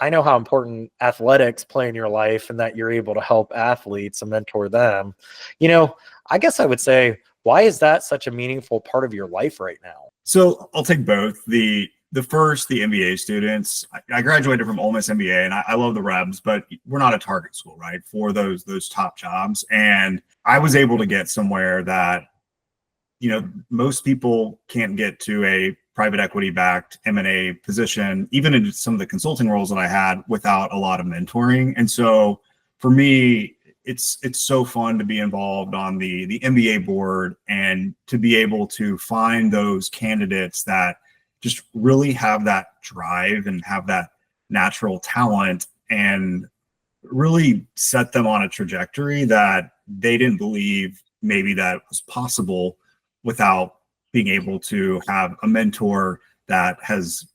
I know how important athletics play in your life, and that you're able to help athletes and mentor them. I guess I would say, why is that such a meaningful part of your life right now? So I'll take both. The first, the MBA students. I graduated from Ole Miss MBA, and I love the Rebs, but we're not a target school, right, for those top jobs. And I was able to get somewhere that, most people can't get to a private equity backed M&A position, even in some of the consulting roles that I had, without a lot of mentoring. And so for me, it's so fun to be involved on the MBA board, and to be able to find those candidates that just really have that drive and have that natural talent, and really set them on a trajectory that they didn't believe maybe that was possible without being able to have a mentor that has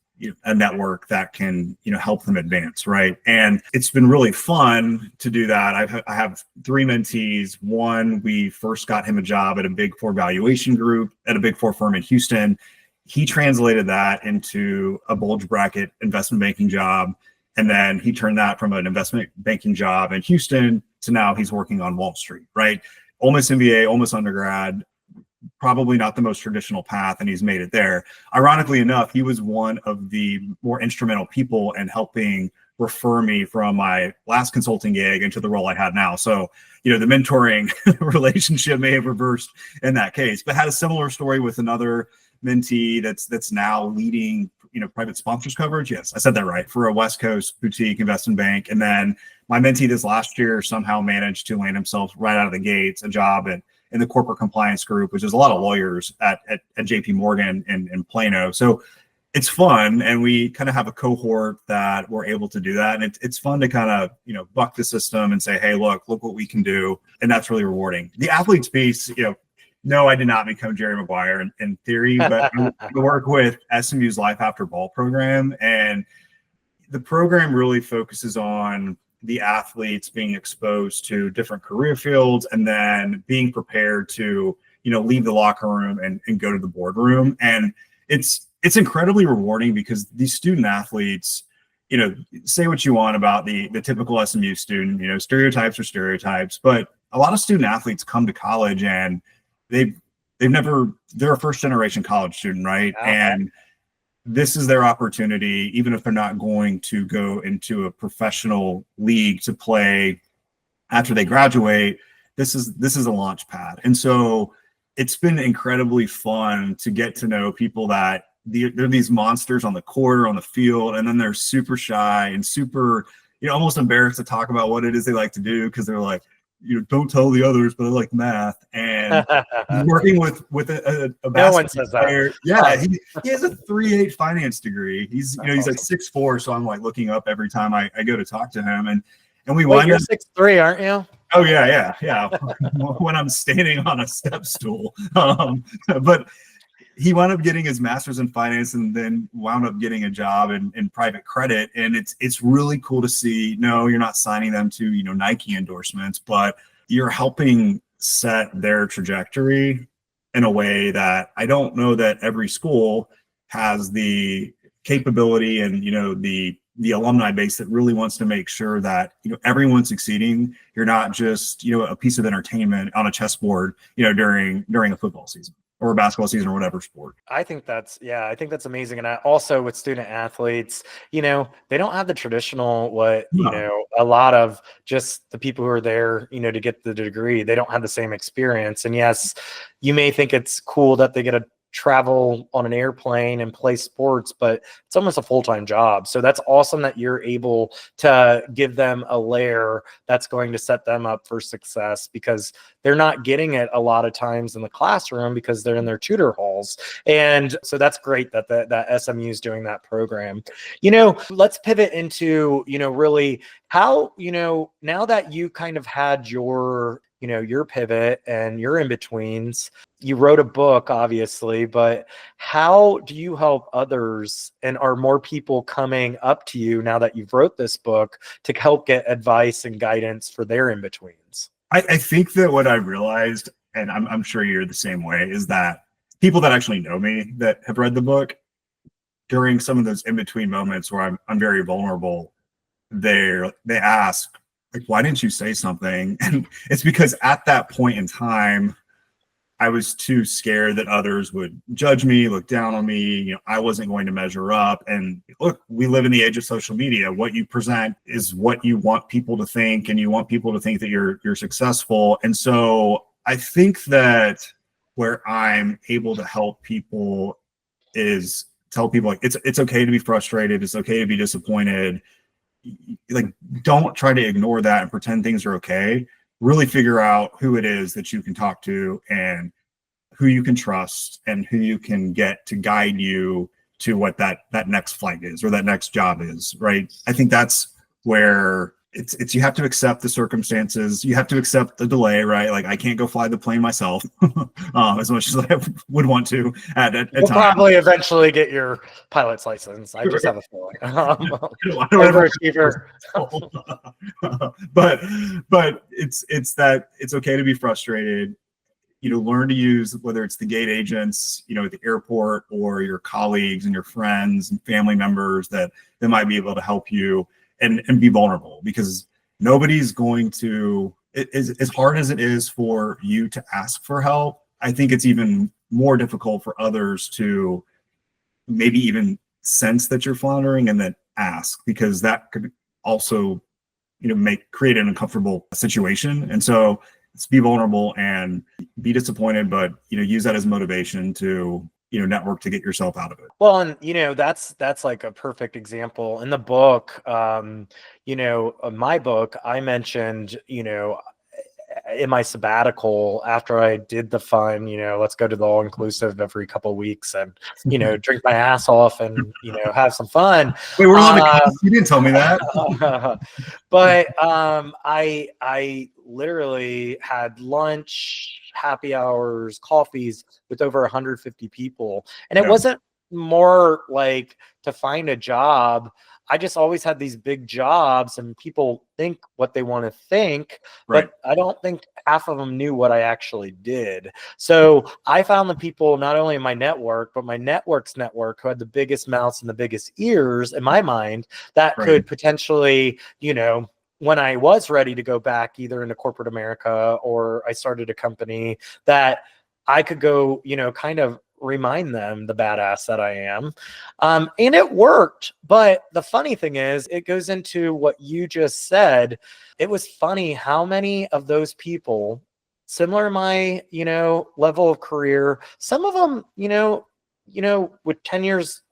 a network that can help them advance, right? And it's been really fun to do that. I have 3 mentees. One, we first got him a job at a Big Four valuation group at a Big Four firm in Houston. He translated that into a bulge bracket investment banking job, and then he turned that from an investment banking job in Houston to now he's working on Wall Street, right? Ole Miss MBA, Ole Miss undergrad, probably not the most traditional path, and he's made it there. Ironically enough, he was one of the more instrumental people in helping refer me from my last consulting gig into the role I had now. So, the mentoring relationship may have reversed in that case, but had a similar story with another mentee that's now leading, private sponsors coverage. Yes, I said that right, for a West Coast boutique investment bank. And then my mentee this last year somehow managed to land himself right out of the gates a job in the corporate compliance group, which is a lot of lawyers at JP Morgan in Plano. So it's fun. And we kind of have a cohort that we're able to do that. And it's fun to kind of, buck the system and say, hey, look what we can do. And that's really rewarding. The athletes piece, no, I did not become Jerry Maguire in theory, but I work with SMU's Life After Ball program. And the program really focuses on the athletes being exposed to different career fields and then being prepared to, leave the locker room and go to the boardroom. And it's incredibly rewarding because these student athletes, say what you want about the typical SMU student, stereotypes are stereotypes, but a lot of student athletes come to college and they're a first generation college student, right? Okay. And this is their opportunity, even if they're not going to go into a professional league to play after they graduate. This is a launch pad. And so it's been incredibly fun to get to know people that they're these monsters on the court or on the field, and then they're super shy and super, almost embarrassed to talk about what it is they like to do because they're like, don't tell the others, but I like math. And working with a basketball player. Yeah, he has a 3.8 finance degree. He's he's like 6'4", so I'm like looking up every time I go to talk to him. And we wind you're up 6'3", aren't you? Oh yeah. When I'm standing on a step stool. But he wound up getting his master's in finance and then wound up getting a job in private credit. And it's really cool to see, no, you're not signing them to, Nike endorsements, but you're helping set their trajectory in a way that I don't know that every school has the capability and, the alumni base that really wants to make sure that, everyone's succeeding. You're not just, a piece of entertainment on a chessboard, during a football season or a basketball season or whatever sport. I think that's amazing. And I also, with student athletes, they don't have the traditional, a lot of just the people who are there, to get the degree, they don't have the same experience. And yes, you may think it's cool that they get to travel on an airplane and play sports, but it's almost a full-time job. So that's awesome that you're able to give them a layer that's going to set them up for success, because they're not getting it a lot of times in the classroom because they're in their tutor halls. And so that's great that SMU is doing that program. Let's pivot into, really how, now that you kind of had your pivot and your in-betweens, you wrote a book, obviously, but how do you help others, and are more people coming up to you now that you've wrote this book to help get advice and guidance for their in-betweens? I think that what I realized, and I'm sure you're the same way, is that people that actually know me that have read the book, during some of those in-between moments where I'm very vulnerable, they ask, like, why didn't you say something? And it's because at that point in time, I was too scared that others would judge me, look down on me. I wasn't going to measure up. And look, we live in the age of social media. What you present is what you want people to think, and you want people to think that you're successful. And so I think that where I'm able to help people is tell people, like, it's okay to be frustrated. It's okay to be disappointed. Like, don't try to ignore that and pretend things are okay. Really figure out who it is that you can talk to and who you can trust and who you can get to guide you to what that next flight is or that next job is, right? I think that's where it's you have to accept the circumstances. You have to accept the delay, right? Like I can't go fly the plane myself as much as I would want to at You'll time. probably eventually get your pilot's license. I just have a feeling. Overachiever. but it's that it's okay to be frustrated. Learn to use, whether it's the gate agents, at the airport, or your colleagues and your friends and family members that might be able to help you, and be vulnerable, because nobody's going to, as hard as it is for you to ask for help, I think it's even more difficult for others to maybe even sense that you're floundering and then ask, because that could also, create an uncomfortable situation. And so let's be vulnerable and be disappointed, but use that as motivation to network to get yourself out of it. Well, and that's like a perfect example in the book. My book, I mentioned, in my sabbatical, after I did the fun, let's go to the all inclusive every couple of weeks and, drink my ass off and, have some fun. Wait, we're on the you didn't tell me that. But I literally had lunch, happy hours, coffees with over 150 people. And it wasn't more like to find a job. I just always had these big jobs, and people think what they want to think, right. But I don't think half of them knew what I actually did. So I found the people, not only in my network, but my network's network, who had the biggest mouths and the biggest ears in my mind, that could potentially, when I was ready to go back either into corporate America or I started a company, that I could go, kind of remind them the badass that I am. And it worked. But the funny thing is, it goes into what you just said. It was funny how many of those people, similar to my, level of career, some of them, with 10 years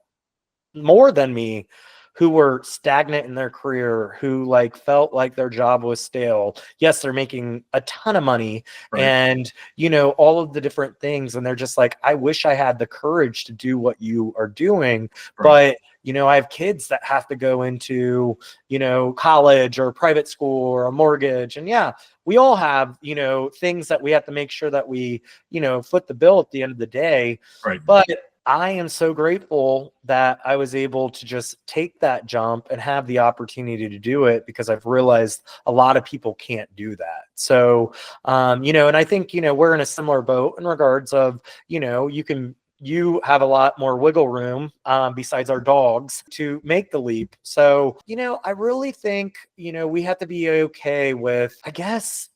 more than me, who were stagnant in their career, who felt like their job was stale. Yes, they're making a ton of money and, all of the different things. And they're just like, I wish I had the courage to do what you are doing. But, I have kids that have to go into, college or private school or a mortgage. And we all have, things that we have to make sure that we, foot the bill at the end of the day. But I am so grateful that I was able to just take that jump and have the opportunity to do it, because I've realized a lot of people can't do that. So, and I think, we're in a similar boat in regards of, you have a lot more wiggle room besides our dogs to make the leap. So, I really think, we have to be okay with, I guess,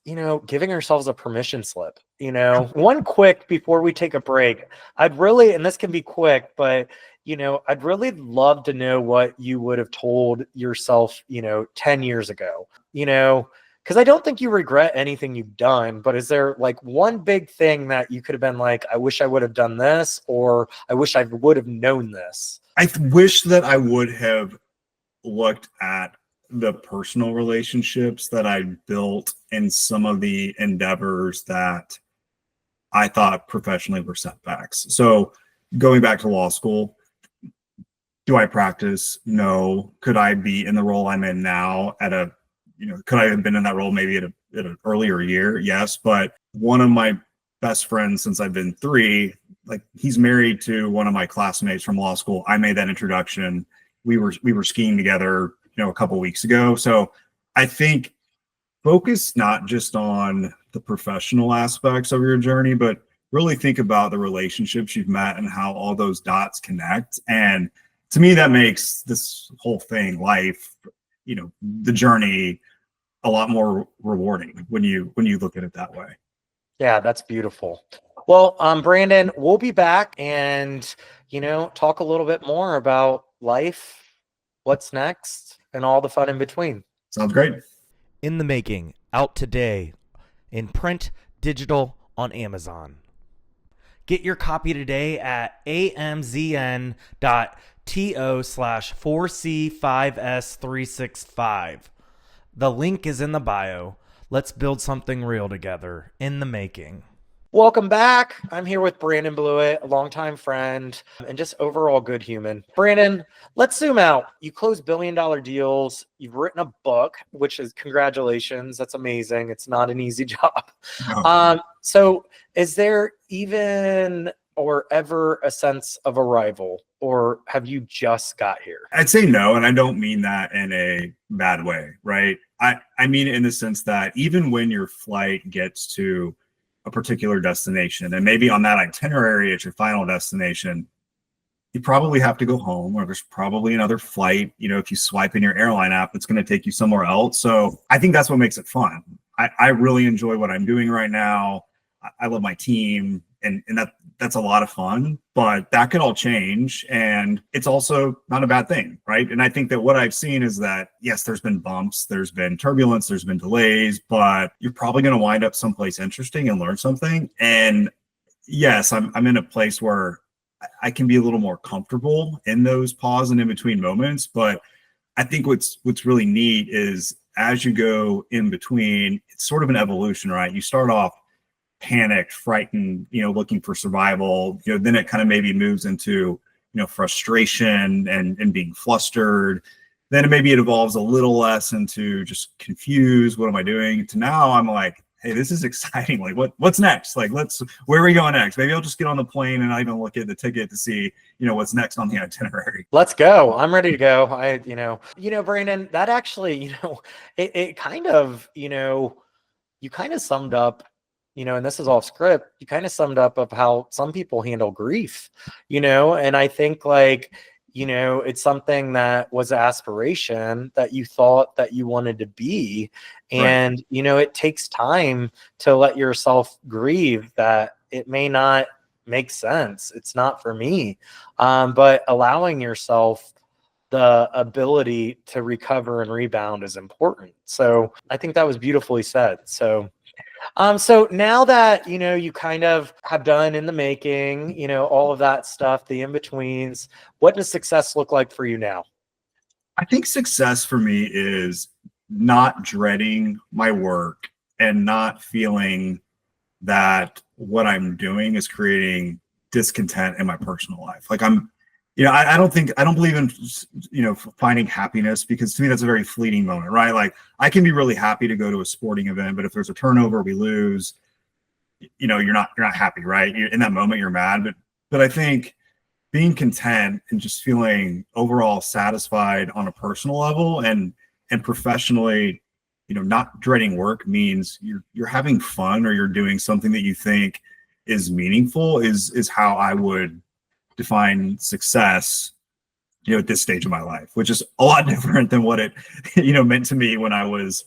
giving ourselves a permission slip. One quick before we take a break, I'd really, and this can be quick, but, I'd really love to know what you would have told yourself, 10 years ago, because I don't think you regret anything you've done, but is there one big thing that you could have been like, I wish I would have done this, or I wish I would have known this? I wish that I would have looked at the personal relationships that I built in some of the endeavors that I thought professionally were setbacks. So going back to law school, do I practice? No. Could I be in the role I'm in now could I have been in that role maybe at an earlier year? Yes. But one of my best friends since I've been 3, he's married to one of my classmates from law school. I made that introduction. We were skiing together, a couple of weeks ago. So I think focus not just on the professional aspects of your journey, but really think about the relationships you've met and how all those dots connect. And to me, that makes this whole thing, life, the journey, a lot more rewarding when you look at it that way. Yeah, that's beautiful. Well, Brandon, we'll be back and, talk a little bit more about life, what's next, and all the fun in between. Sounds great. In the Making, out today in print, digital, on Amazon. Get your copy today at amzn.to/4C5S365. The link is in the bio. Let's build something real together. In the Making. Welcome back. I'm here with Brandon Blewett, a longtime friend and just overall good human. Brandon, let's zoom out. You close billion-dollar deals. You've written a book, which is congratulations. That's amazing. It's not an easy job. No. So is there even or ever a sense of arrival, or have you just got here? I'd say no, and I don't mean that in a bad way, right? I mean it in the sense that even when your flight gets to a particular destination, and maybe on that itinerary at your final destination, you probably have to go home, or there's probably another flight, if you swipe in your airline app, it's going to take you somewhere else. So I think that's what makes it fun. I really enjoy what I'm doing right now. I love my team, and that's a lot of fun, but that could all change. And it's also not a bad thing, right? And I think that what I've seen is that, yes, there's been bumps, there's been turbulence, there's been delays, but you're probably going to wind up someplace interesting and learn something. And yes, I'm in a place where I can be a little more comfortable in those pause and in between moments. But I think what's really neat is as you go in between, it's sort of an evolution, right? You start off panicked, frightened, looking for survival, then it kind of maybe moves into, frustration and being flustered. Then maybe it evolves a little less into just confused. What am I doing? To now I'm like, hey, this is exciting. Like what's next? Like, where are we going next? Maybe I'll just get on the plane and not even look at the ticket to see, what's next on the itinerary. Let's go. I'm ready to go. Brandon, that actually, it kind of, you kind of summed up, and this is off script, you kind of summed up of how some people handle grief, and I think it's something that was aspiration that you thought that you wanted to be. And, right. It takes time to let yourself grieve that it may not make sense. It's not for me. But allowing yourself the ability to recover and rebound is important. So I think that was beautifully said. So now that, you kind of have done in the making, all of that stuff, the in-betweens, what does success look like for you now? I think success for me is not dreading my work and not feeling that what I'm doing is creating discontent in my personal life. Like I don't believe in, finding happiness, because to me, that's a very fleeting moment, right? Like I can be really happy to go to a sporting event, but if there's a turnover, we lose, you're not happy, right? In that moment, you're mad. But I think being content and just feeling overall satisfied on a personal level and professionally, not dreading work means you're having fun, or you're doing something that you think is meaningful is how I would define success, at this stage of my life, which is a lot different than what it, meant to me when I was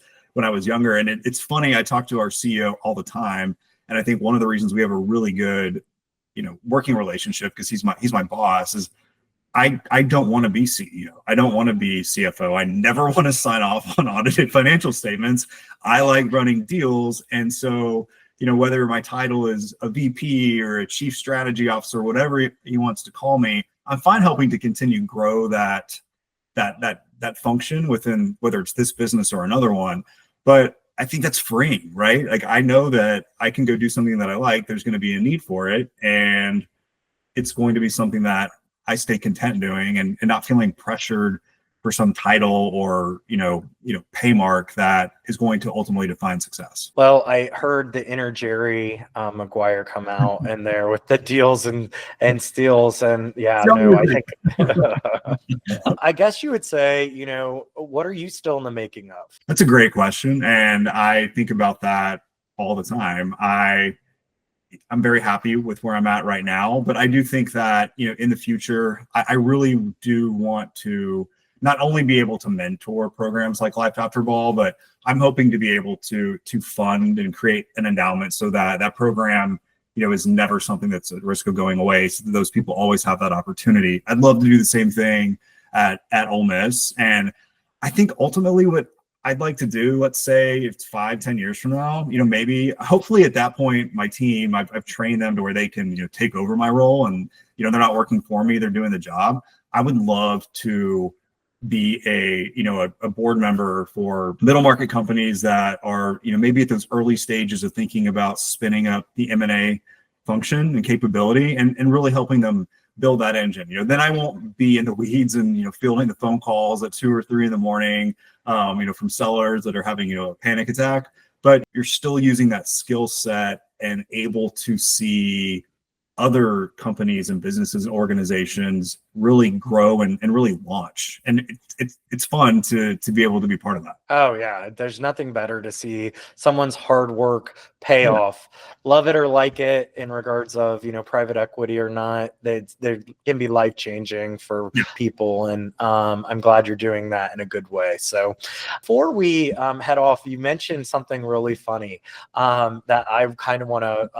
younger. And it's funny, I talk to our CEO all the time, and I think one of the reasons we have a really good, working relationship, because he's my boss, is I don't want to be CEO. I don't want to be CFO. I never want to sign off on audited financial statements. I like running deals. And so, whether my title is a VP or a chief strategy officer, whatever he wants to call me, I'm fine helping to continue grow that function within, whether it's this business or another one. But I think that's freeing, right? Like I know that I can go do something that I like. There's going to be a need for it, and it's going to be something that I stay content doing, and not feeling pressured for some title or, pay mark that is going to ultimately define success. Well, I heard the inner Jerry Maguire come out in there with the deals and steals. And yeah, no, I think, I guess you would say, what are you still in the making of? That's a great question. And I think about that all the time. I'm very happy with where I'm at right now, but I do think that, in the future, I really do want to not only be able to mentor programs like Life After Ball, but I'm hoping to be able to fund and create an endowment so that program, is never something that's at risk of going away. So that those people always have that opportunity. I'd love to do the same thing at Ole Miss. And I think ultimately what I'd like to do, let's say it's 5-10 years from now, maybe hopefully at that point, my team, I've trained them to where they can, take over my role, and, they're not working for me, they're doing the job. I would love to be a board member for middle market companies that are, maybe at those early stages of thinking about spinning up the M&A function and capability, and really helping them build that engine. Then I won't be in the weeds and, fielding the phone calls at 2 or 3 in the morning, from sellers that are having, a panic attack, but you're still using that skill set and able to see other companies and businesses and organizations really grow and really launch. And it's fun to be able to be part of that. Oh yeah, there's nothing better to see someone's hard work pay off. Love it or like it in regards of, private equity or not, they can be life-changing for people. And I'm glad you're doing that in a good way. So before we head off, you mentioned something really funny that I kind of want to,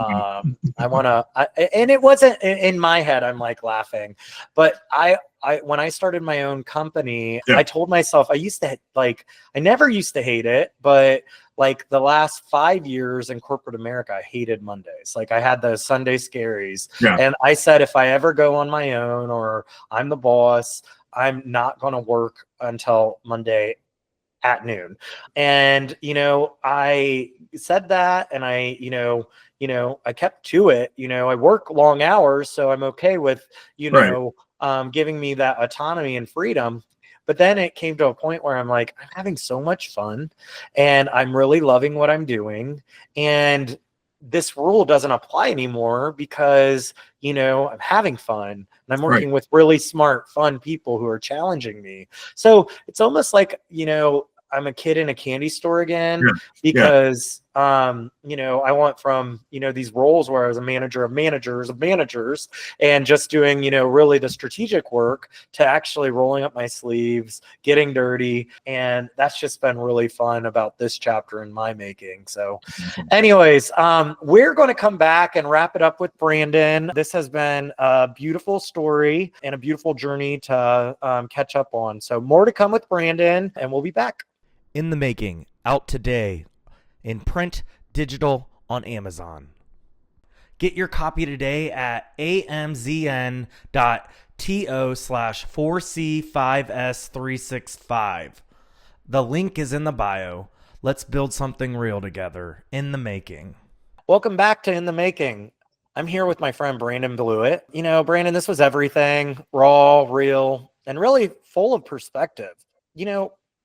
and it wasn't in my head, I'm like laughing, but I when I started my own company, I told myself I never used to hate it, but like the last 5 years in corporate America, I hated Mondays. Like I had the Sunday scaries. And I said, if I ever go on my own or I'm the boss, I'm not going to work until Monday at noon. And, I said that, and I kept to it. I work long hours, so I'm okay with, giving me that autonomy and freedom. But then it came to a point where I'm like, I'm having so much fun and I'm really loving what I'm doing. And this rule doesn't apply anymore because, I'm having fun and I'm working with really smart, fun people who are challenging me. So it's almost like, I'm a kid in a candy store again because, I went from, these roles where I was a manager of managers and just doing, really the strategic work to actually rolling up my sleeves, getting dirty. And that's just been really fun about this chapter in my making. So anyways, we're going to come back and wrap it up with Brandon. This has been a beautiful story and a beautiful journey to catch up on. So more to come with Brandon, and we'll be back. In the Making, out today, in print, digital, on Amazon. Get your copy today at amzn.to/4C5S365. The link is in the bio. Let's build something real together. In the Making. Welcome back to In the Making. I'm here with my friend Brandon Blewett. Brandon, this was everything, raw, real, and really full of perspective.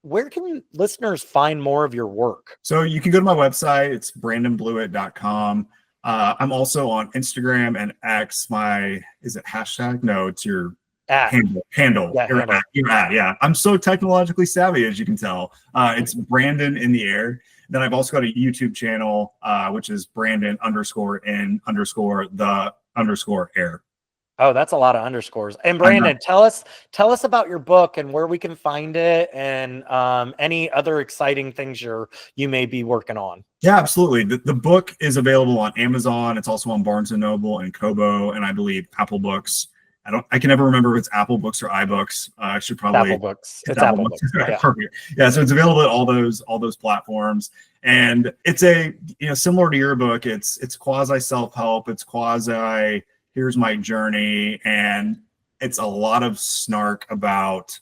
Where can listeners find more of your work? So you can go to my website. It's brandonblewett.com. I'm also on Instagram and X. Is it hashtag? No, it's your handle. Yeah. I'm so technologically savvy, as you can tell. It's Brandon in the air. Then I've also got a YouTube channel, which is Brandon_in_the_air. Oh, that's a lot of underscores. And Brandon, tell us about your book and where we can find it, and any other exciting things you may be working on. Yeah, absolutely. The book is available on Amazon. It's also on Barnes & Noble and Kobo, and I believe Apple Books. I can never remember if it's Apple Books or iBooks. I should probably Apple Books. It's Apple Books. Yeah. Perfect. Yeah, so it's available at all those platforms, and it's similar to your book. It's quasi self-help. It's quasi here's my journey, and it's a lot of snark about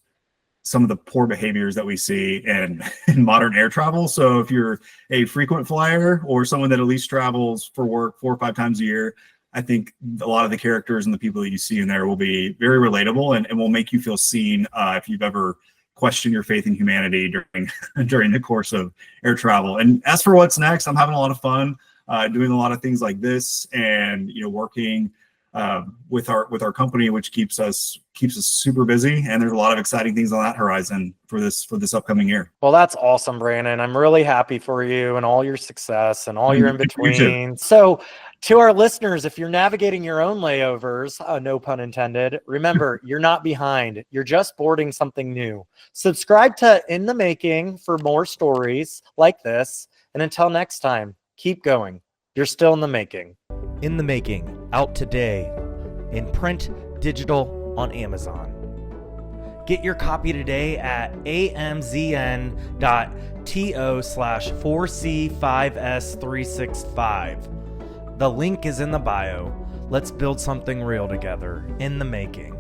some of the poor behaviors that we see in modern air travel. So if you're a frequent flyer or someone that at least travels for work 4 or 5 times a year, I think a lot of the characters and the people that you see in there will be very relatable and will make you feel seen if you've ever questioned your faith in humanity during the course of air travel. And as for what's next, I'm having a lot of fun doing a lot of things like this, and working with our company, which keeps us super busy, and there's a lot of exciting things on that horizon for this upcoming year. Well, that's awesome, Brandon. I'm really happy for you and all your success and all your in between. So to our listeners, if you're navigating your own layovers, no pun intended, remember, you're not behind. You're just boarding something new. Subscribe to In the Making for more stories like this. And until next time, keep going. You're still in the making. In the Making, out today, in print, digital, on Amazon. Get your copy today at amzn.to/4C5S365. The link is in the bio. Let's build something real together. In the Making.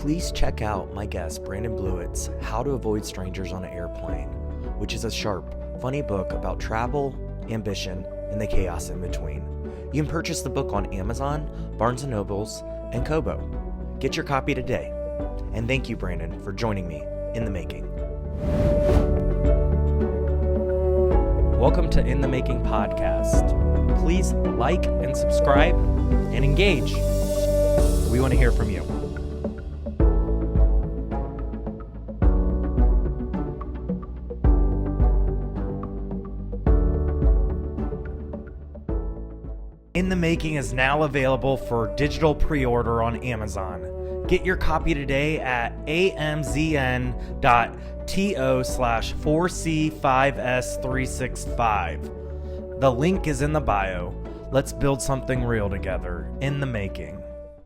please check out my guest, Brandon Blewett's How to Avoid Strangers on an Airplane, which is a sharp, funny book about travel, ambition, and the chaos in between. You can purchase the book on Amazon, Barnes & Nobles, and Kobo. Get your copy today. And thank you, Brandon, for joining me in the making. Welcome to In the Making podcast. Please like and subscribe and engage. We want to hear from you. In the Making is now available for digital pre-order on Amazon. Get your copy today at amzn.to/4C5S365. The link is in the bio. Let's build something real together. In the Making.